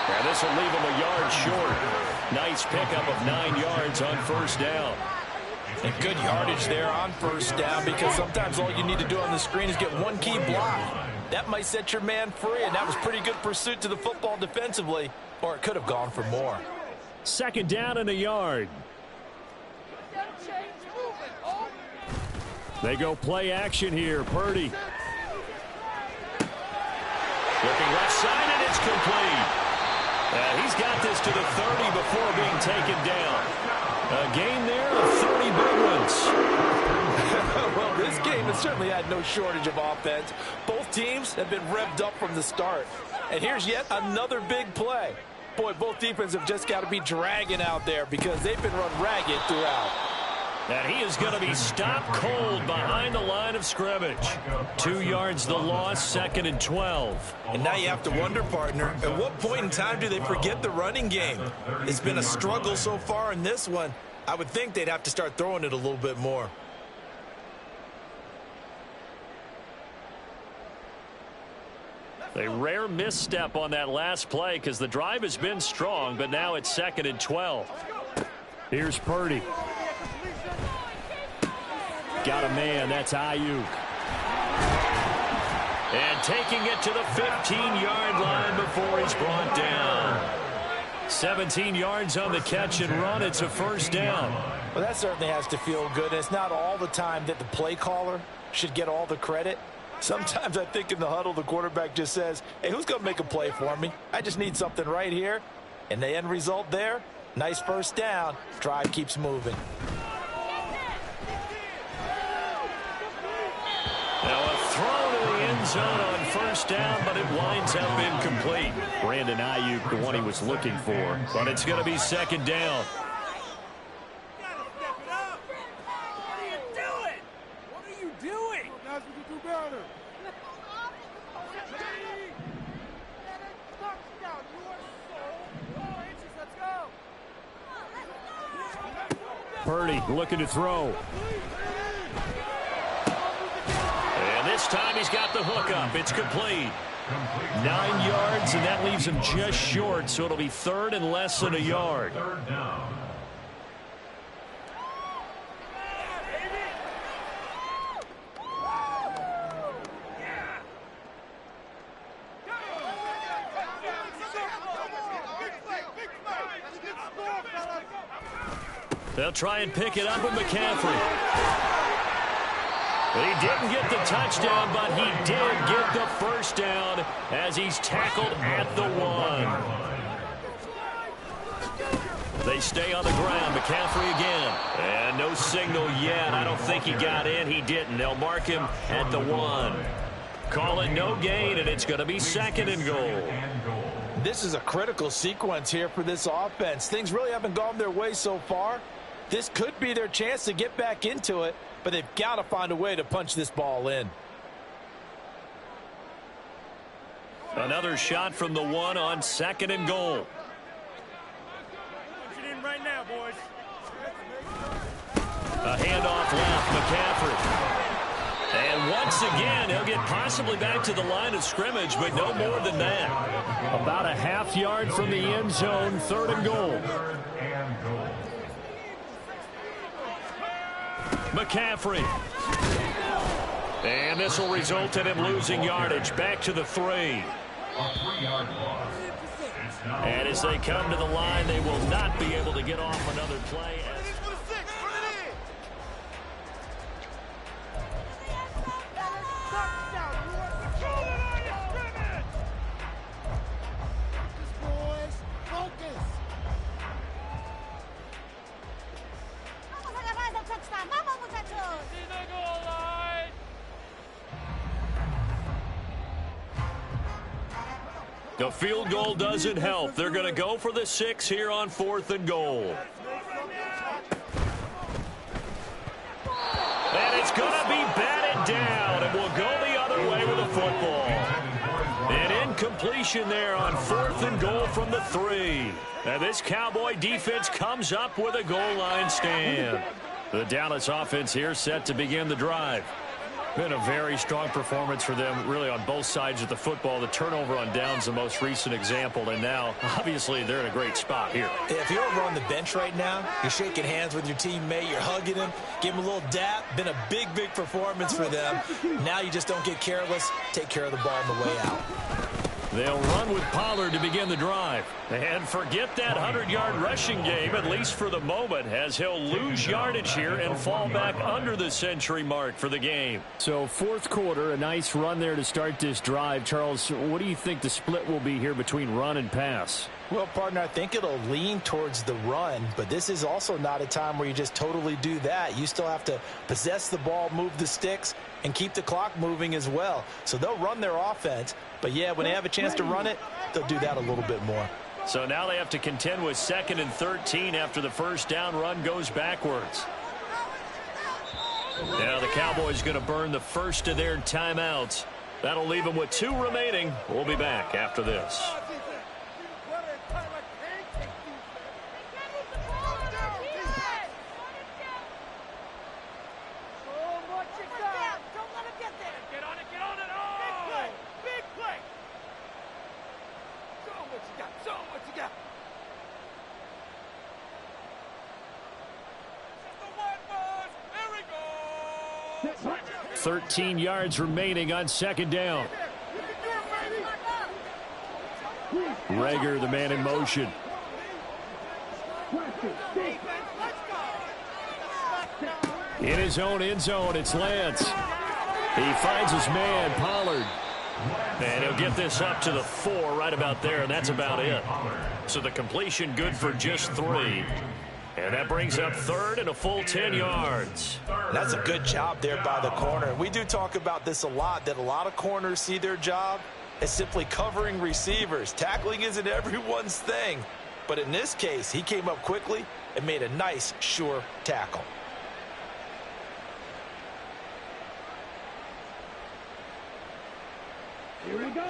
And this will leave him a yard short. Nice pickup of 9 yards on first down. And good yardage there on first down, because sometimes all you need to do on the screen is get one key block. That might set your man free, and that was pretty good pursuit to the football defensively, or it could have gone for more. 2nd down and a yard. They go play action here. Purdy. Looking left side, and it's complete. He's got this to the 30 before being taken down. A game there of 30 big ones. Well, this game has certainly had no shortage of offense. Both teams have been revved up from the start. And here's yet another big play. Boy, both defenses have just got to be dragging out there because they've been run ragged throughout. And he is going to be stopped cold behind the line of scrimmage. 2 yards the loss, 2nd and 12. And now you have to wonder, partner, at what point in time do they forget the running game? It's been a struggle so far in this one. I would think they'd have to start throwing it a little bit more. A rare misstep on that last play because the drive has been strong, but now it's 2nd and 12. Here's Purdy. Got a man. That's Ayuk. And taking it to the 15-yard line before he's brought down. 17 yards on the catch and run. It's a first down. Well, that certainly has to feel good. It's not all the time that the play caller should get all the credit. Sometimes I think in the huddle, the quarterback just says, hey, who's going to make a play for me? I just need something right here. And the end result there, nice first down. Drive keeps moving. Now a throw to the end zone on first down, but it winds up incomplete. Brandon Ayuk, the one he was looking for. But it's going to be 2nd down. Purdy looking to throw. And this time he's got the hook up. It's complete. 9 yards, and that leaves him just short, so it'll be 3rd and less than a yard. 3rd down. They'll try and pick it up with McCaffrey. He didn't get the touchdown, but he did get the first down as he's tackled at the 1. They stay on the ground. McCaffrey again. And no signal yet. I don't think he got in. He didn't. They'll mark him at the 1. Call it no gain, and it's going to be 2nd and goal. This is a critical sequence here for this offense. Things really haven't gone their way so far. This could be their chance to get back into it, but they've got to find a way to punch this ball in. Another shot from the 1 on 2nd and goal. Punch it in right now, boys. A handoff left, McCaffrey. And once again, he'll get possibly back to the line of scrimmage, but no more than that. About a half yard from the end zone, 3rd and goal. McCaffrey. And this will result in him losing yardage. Back to the 3. And as they come to the line, they will not be able to get off another play. The field goal doesn't help. They're going to go for the 6 here on 4th and goal. And it's going to be batted down, and we'll go the other way with the football. An incompletion there on 4th and goal from the 3. And this Cowboy defense comes up with a goal line stand. The Dallas offense here set to begin the drive. Been a very strong performance for them, really, on both sides of the football. The turnover on downs the most recent example, and now, obviously, they're in a great spot here. If you're over on the bench right now, you're shaking hands with your teammate, you're hugging him, give him a little dap. Been a big, big performance for them. Now you just don't get careless. Take care of the ball on the way out. They'll run with Pollard to begin the drive. And forget that 100-yard rushing game, at least for the moment, as he'll lose yardage here and fall back under the century mark for the game. So 4th quarter, a nice run there to start this drive. Charles, what do you think the split will be here between run and pass? Well, partner, I think it'll lean towards the run, but this is also not a time where you just totally do that. You still have to possess the ball, move the sticks, and keep the clock moving as well. So they'll run their offense, but yeah, when they have a chance to run it, they'll do that a little bit more. So now they have to contend with 2nd and 13 after the first down run goes backwards. Now the Cowboys going to burn the first of their timeouts. That'll leave them with 2 remaining. We'll be back after this. Show 13 yards remaining on 2nd down. Rager, the man in motion. In his own end zone, it's Lance. He finds his man, Pollard. And he'll get this up to the 4 right about there, and that's about it. So the completion good for just 3. And that brings up 3rd and a full 10 yards. That's a good job there by the corner. We do talk about this a lot, that a lot of corners see their job as simply covering receivers. Tackling isn't everyone's thing. But in this case, he came up quickly and made a nice, sure tackle.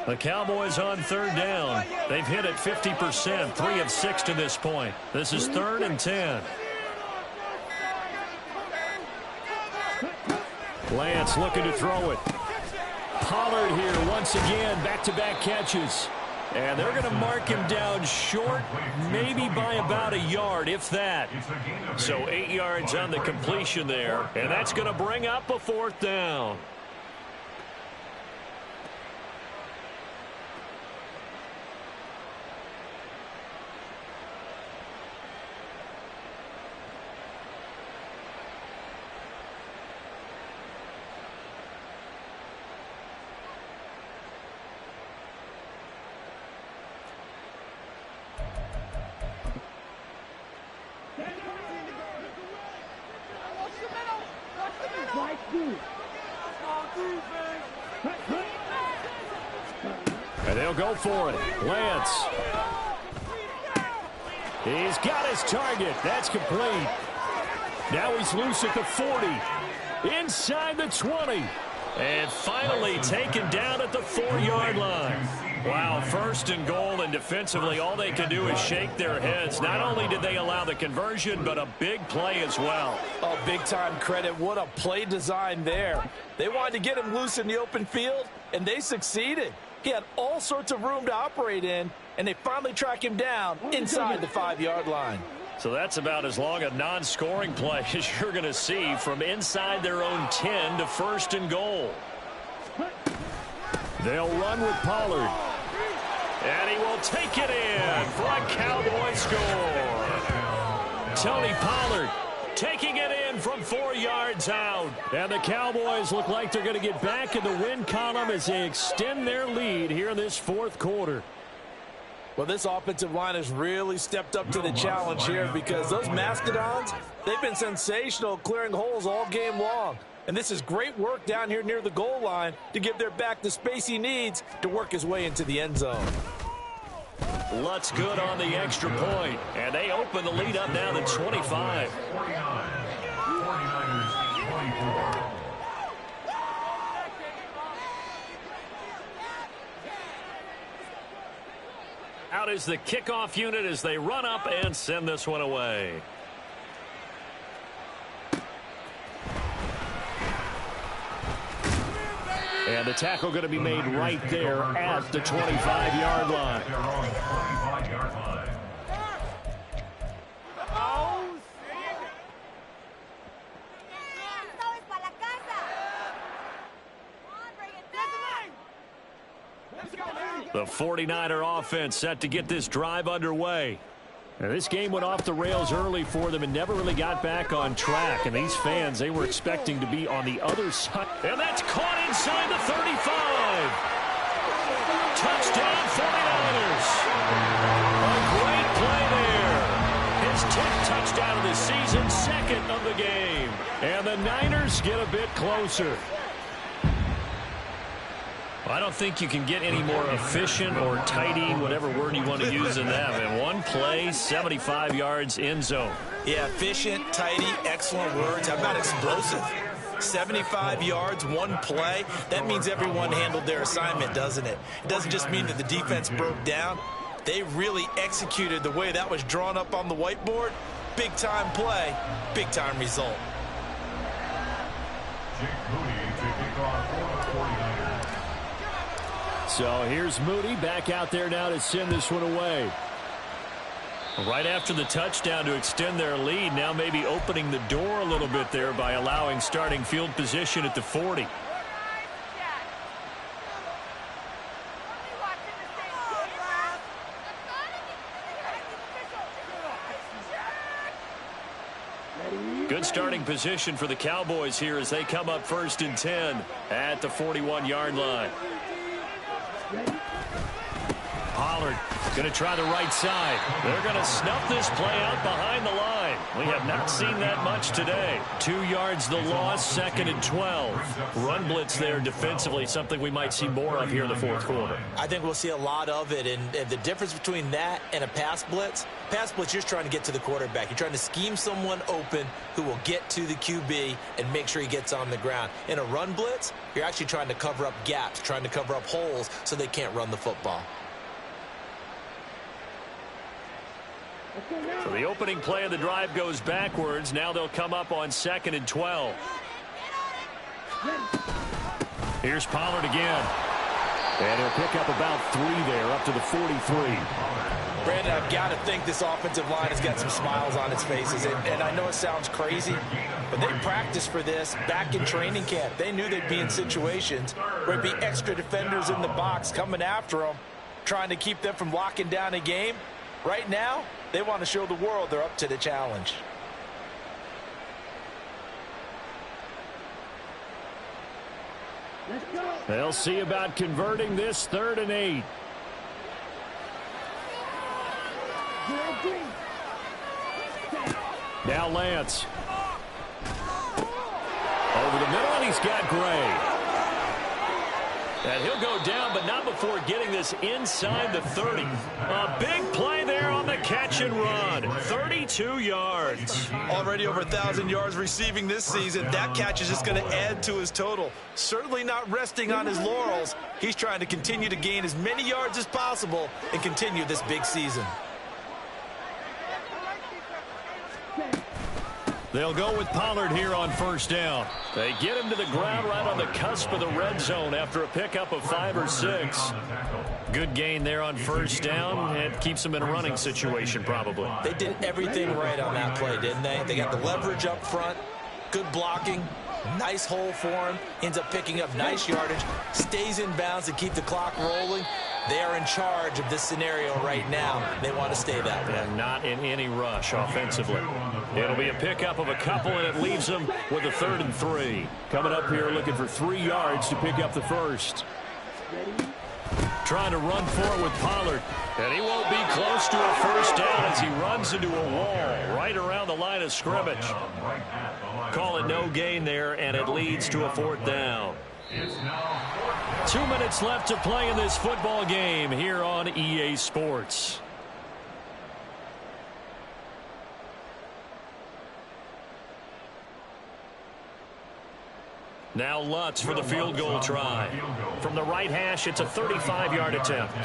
The Cowboys on 3rd down. They've hit it 50%, 3 of 6 to this point. This is 3rd and 10. Lance looking to throw it. Pollard here once again, back-to-back catches. And they're going to mark him down short, maybe by about a yard, if that. So 8 yards on the completion there. And that's going to bring up a 4th down. And they'll go for it. Lance. He's got his target. That's complete. Now he's loose at the 40. Inside the 20. And finally taken down at the 4-yard line. Wow, 1st and goal, and defensively all they can do is shake their heads. Not only did they allow the conversion, but a big play as well. Oh, big-time credit. What a play design there. They wanted to get him loose in the open field, and they succeeded. He had all sorts of room to operate in, and they finally track him down inside the 5-yard line. So that's about as long a non-scoring play as you're going to see from inside their own 10 to 1st and goal. They'll run with Pollard. And he will take it in for a Cowboy score. Tony Pollard taking it in from 4 yards out. And the Cowboys look like they're going to get back in the win column as they extend their lead here in this 4th quarter. Well, this offensive line has really stepped up to the challenge here because those Mastodons, they've been sensational clearing holes all game long. And this is great work down here near the goal line to give their back the space he needs to work his way into the end zone. Lutz good on the extra point, and they open the lead up now to 25. 49ers 24. Out is the kickoff unit as they run up and send this one away. And the tackle going to be made right there at the 25-yard line. They're on the 25-yard line. The 49er offense set to get this drive underway. Now, this game went off the rails early for them and never really got back on track. And these fans, they were expecting to be on the other side. And that's caught inside the 35. Touchdown 49ers. A great play there. His 10th touchdown of the season, second of the game. And the Niners get a bit closer. I don't think you can get any more efficient or tidy, whatever word you want to use in that. In one play, 75 yards in zone. Yeah, efficient, tidy, excellent words. How about explosive? 75 yards, one play. That means everyone handled their assignment, doesn't it? It doesn't just mean that the defense broke down. They really executed the way that was drawn up on the whiteboard. Big-time play, big-time result. Jake Moody to kick off for the 49ers. So here's Moody back out there now to send this one away. Right after the touchdown to extend their lead, now maybe opening the door a little bit there by allowing starting field position at the 40. Good starting position for the Cowboys here as they come up 1st and 10 at the 41-yard line. Pollard going to try the right side. They're going to snuff this play out behind the line. We have not seen that much today. 2 yards the loss, 2nd and 12. Run blitz there defensively, something we might see more of here in the 4th quarter. I think we'll see a lot of it, and the difference between that and a pass blitz, you're just trying to get to the quarterback. You're trying to scheme someone open who will get to the QB and make sure he gets on the ground. In a run blitz, you're actually trying to cover up gaps, trying to cover up holes so they can't run the football. So the opening play of the drive goes backwards. Now they'll come up on 2nd and 12. Here's Pollard again. And he'll pick up about 3 there, up to the 43. Brandon, I've got to think this offensive line has got some smiles on its faces. And I know it sounds crazy, but they practiced for this back in training camp. They knew they'd be in situations where there'd be extra defenders in the box coming after them, trying to keep them from locking down a game. Right now, they want to show the world they're up to the challenge. They'll see about converting this 3rd and 8. Now Lance. Over the middle, and he's got Gray. And he'll go down, but not before getting this inside the 30. A big play there on the catch and run. 32 yards. Already over 1,000 yards receiving this season. That catch is just going to add to his total. Certainly not resting on his laurels. He's trying to continue to gain as many yards as possible and continue this big season. They'll go with Pollard here on 1st down. They get him to the ground right on the cusp of the red zone after a pickup of 5 or 6. Good gain there on 1st down. It keeps them in a running situation probably. They did everything right on that play, didn't they? They got the leverage up front, good blocking, nice hole for him, ends up picking up nice yardage, stays in bounds to keep the clock rolling. They are in charge of this scenario right now. They want to stay that way. And not in any rush offensively. It'll be a pickup of a couple, and it leaves them with a 3rd and 3. Coming up here looking for 3 yards to pick up the 1st. Trying to run for it with Pollard. And he won't be close to a 1st down as he runs into a wall right around the line of scrimmage. Call it no gain there, and it leads to a 4th down. It's now 2 minutes left to play in this football game here on EA Sports. Now Lutz for the field goal try. From the right hash, it's a 35-yard attempt.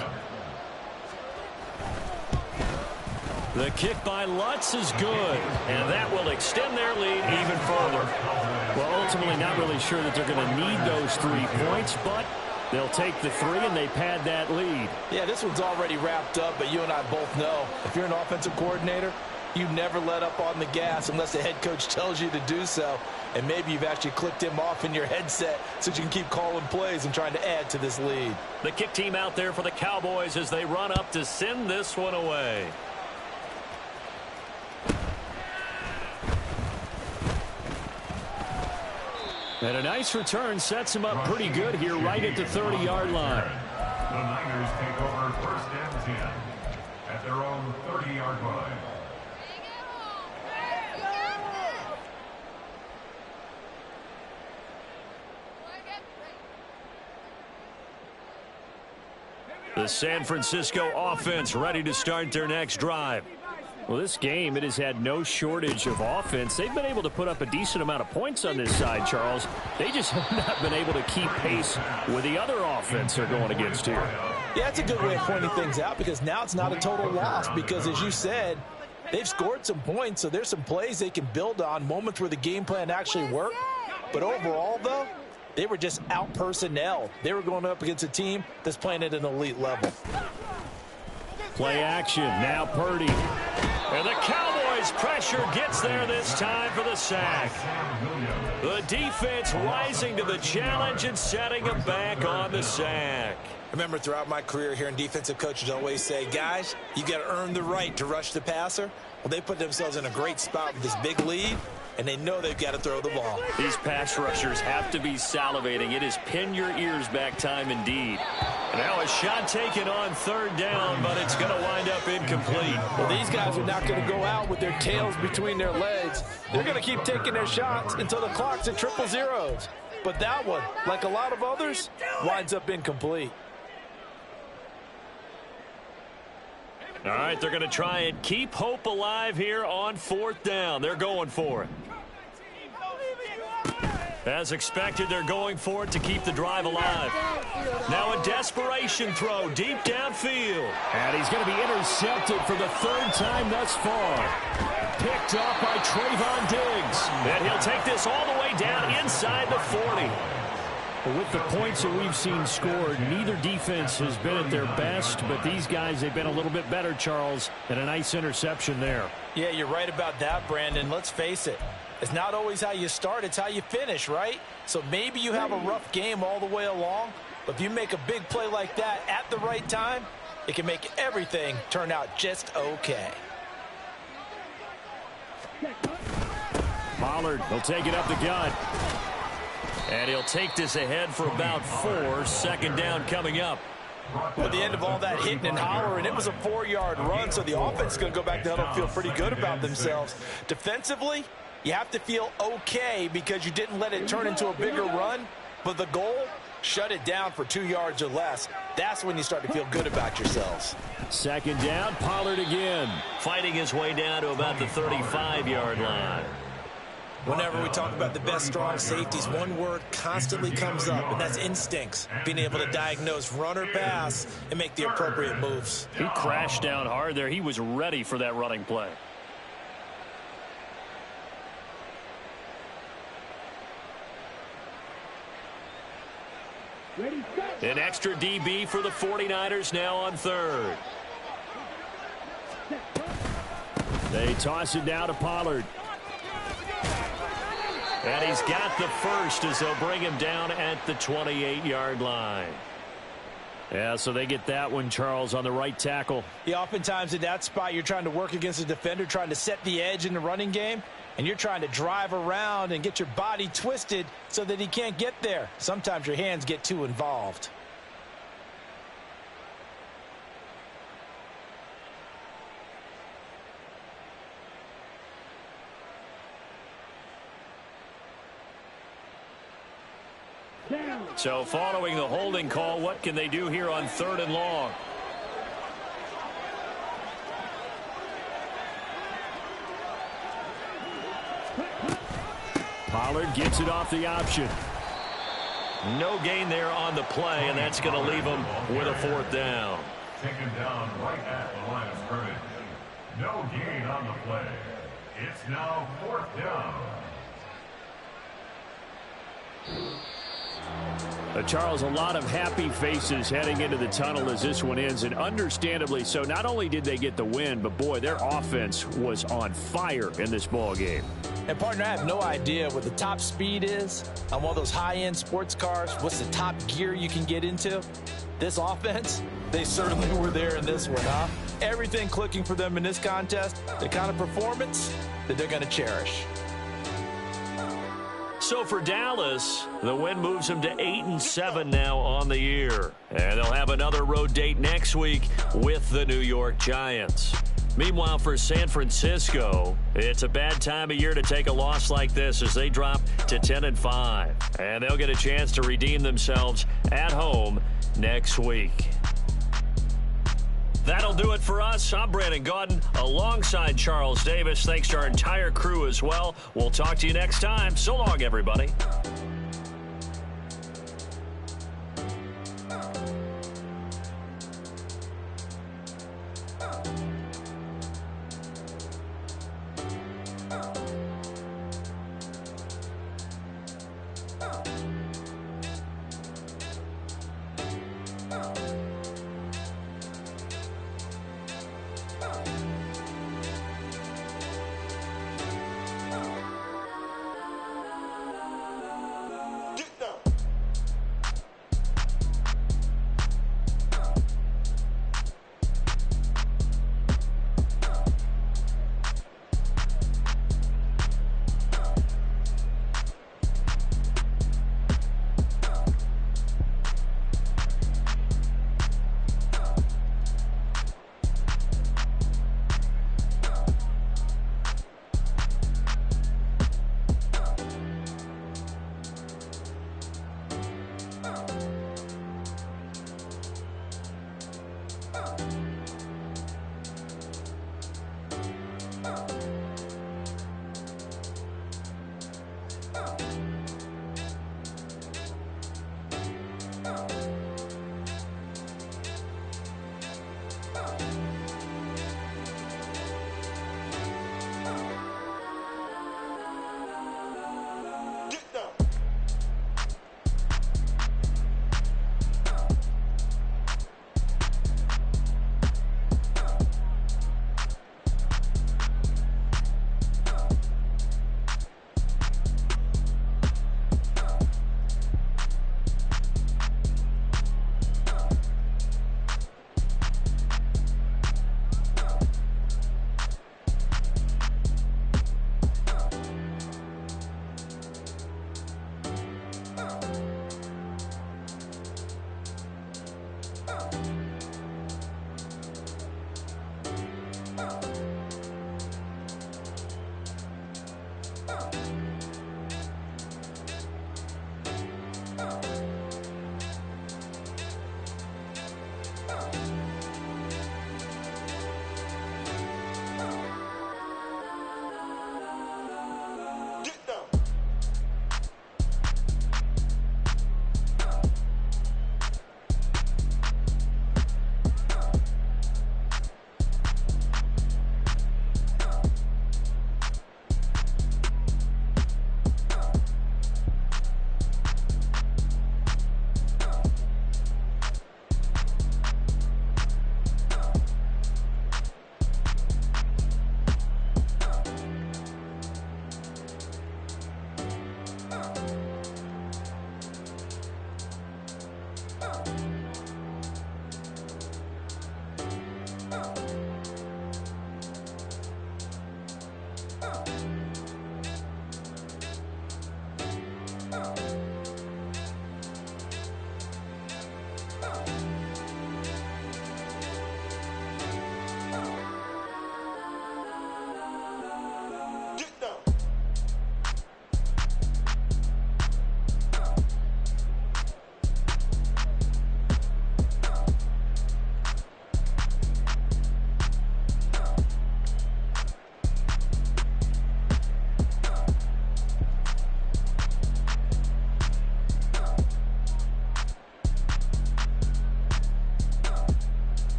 The kick by Lutz is good, and that will extend their lead even further. Well, ultimately not really sure that they're going to need those 3 points, but they'll take the 3 and they pad that lead. Yeah, this one's already wrapped up, but you and I both know if you're an offensive coordinator, you never let up on the gas unless the head coach tells you to do so. And maybe you've actually clicked him off in your headset so you can keep calling plays and trying to add to this lead. The kick team out there for the Cowboys as they run up to send this one away. And a nice return sets him up pretty good here right at the 30-yard line. The Niners take over first and 10 at their own 30-yard line. The San Francisco offense ready to start their next drive. Well, this game, it has had no shortage of offense. They've been able to put up a decent amount of points on this side, Charles. They just have not been able to keep pace with the other offense they're going against here. Yeah, that's a good way of pointing things out because now it's not a total loss because, as you said, they've scored some points, so there's some plays they can build on, moments where the game plan actually worked. But overall, though, they were just out-personnel. They were going up against a team that's playing at an elite level. Play action. Now Purdy. And the Cowboys pressure gets there this time for the sack. The defense rising to the challenge and setting them back on the sack. I remember throughout my career hearing defensive coaches always say, guys, you got to earn the right to rush the passer. Well, they put themselves in a great spot with this big lead, and they know they've got to throw the ball. These pass rushers have to be salivating. It is pin your ears back time indeed. Now a shot taken on third down, but it's going to wind up incomplete. Well, these guys are not going to go out with their tails between their legs. They're going to keep taking their shots until the clock's at triple zeros. But that one, like a lot of others, winds up incomplete. All right, they're going to try and keep hope alive here on fourth down. They're going for it. As expected, they're going for it to keep the drive alive. Now a desperation throw deep downfield. And he's going to be intercepted for the 3rd time thus far. Picked up by Trayvon Diggs. And he'll take this all the way down inside the 40. But with the points that we've seen scored, neither defense has been at their best, but these guys, they've been a little bit better, Charles, and a nice interception there. Yeah, you're right about that, Brandon. Let's face it. It's not always how you start, it's how you finish, right? So maybe you have a rough game all the way along, but if you make a big play like that at the right time, it can make everything turn out just okay. Pollard will take it up the gut. And he'll take this ahead for about 4. Second down coming up. At the end of all that hitting and hollering, it was a 4-yard run, so the offense is going to go back to huddle and feel pretty good about themselves. Defensively, you have to feel okay because you didn't let it turn into a bigger run, but the goal, shut it down for 2 yards or less. That's when you start to feel good about yourselves. Second down, Pollard again. Fighting his way down to about the 35-yard line. Whenever we talk about the best strong safeties, one word constantly comes up, and that's instincts. Being able to diagnose run or pass and make the appropriate moves. He crashed down hard there. He was ready for that running play. An extra DB for the 49ers now on third. They toss it down to Pollard. And he's got the first as they'll bring him down at the 28-yard line. Yeah, so they get that one, Charles, on the right tackle. Yeah, oftentimes in that spot, you're trying to work against a defender, trying to set the edge in the running game, and you're trying to drive around and get your body twisted so that he can't get there. Sometimes your hands get too involved. So following the holding call, what can they do here on 3rd and long? Pollard gets it off the option. No gain there on the play, and that's going to leave them with a 4th down. Taken down right at the line of scrimmage. No gain on the play. It's now 4th down. Charles, a lot of happy faces heading into the tunnel as this one ends, and understandably so. Not only did they get the win, but boy, their offense was on fire in this ball game. And partner, I have no idea what the top speed is on one of those high-end sports cars. What's the top gear you can get into? This offense, they certainly were there in this one, huh? Everything clicking for them in this contest, the kind of performance that they're going to cherish. So for Dallas, the win moves them to 8-7 now on the year. And they'll have another road date next week with the New York Giants. Meanwhile, for San Francisco, it's a bad time of year to take a loss like this as they drop to 10-5. And they'll get a chance to redeem themselves at home next week. That'll do it for us. I'm Brandon Gaudin alongside Charles Davis. Thanks to our entire crew as well. We'll talk to you next time. So long, everybody.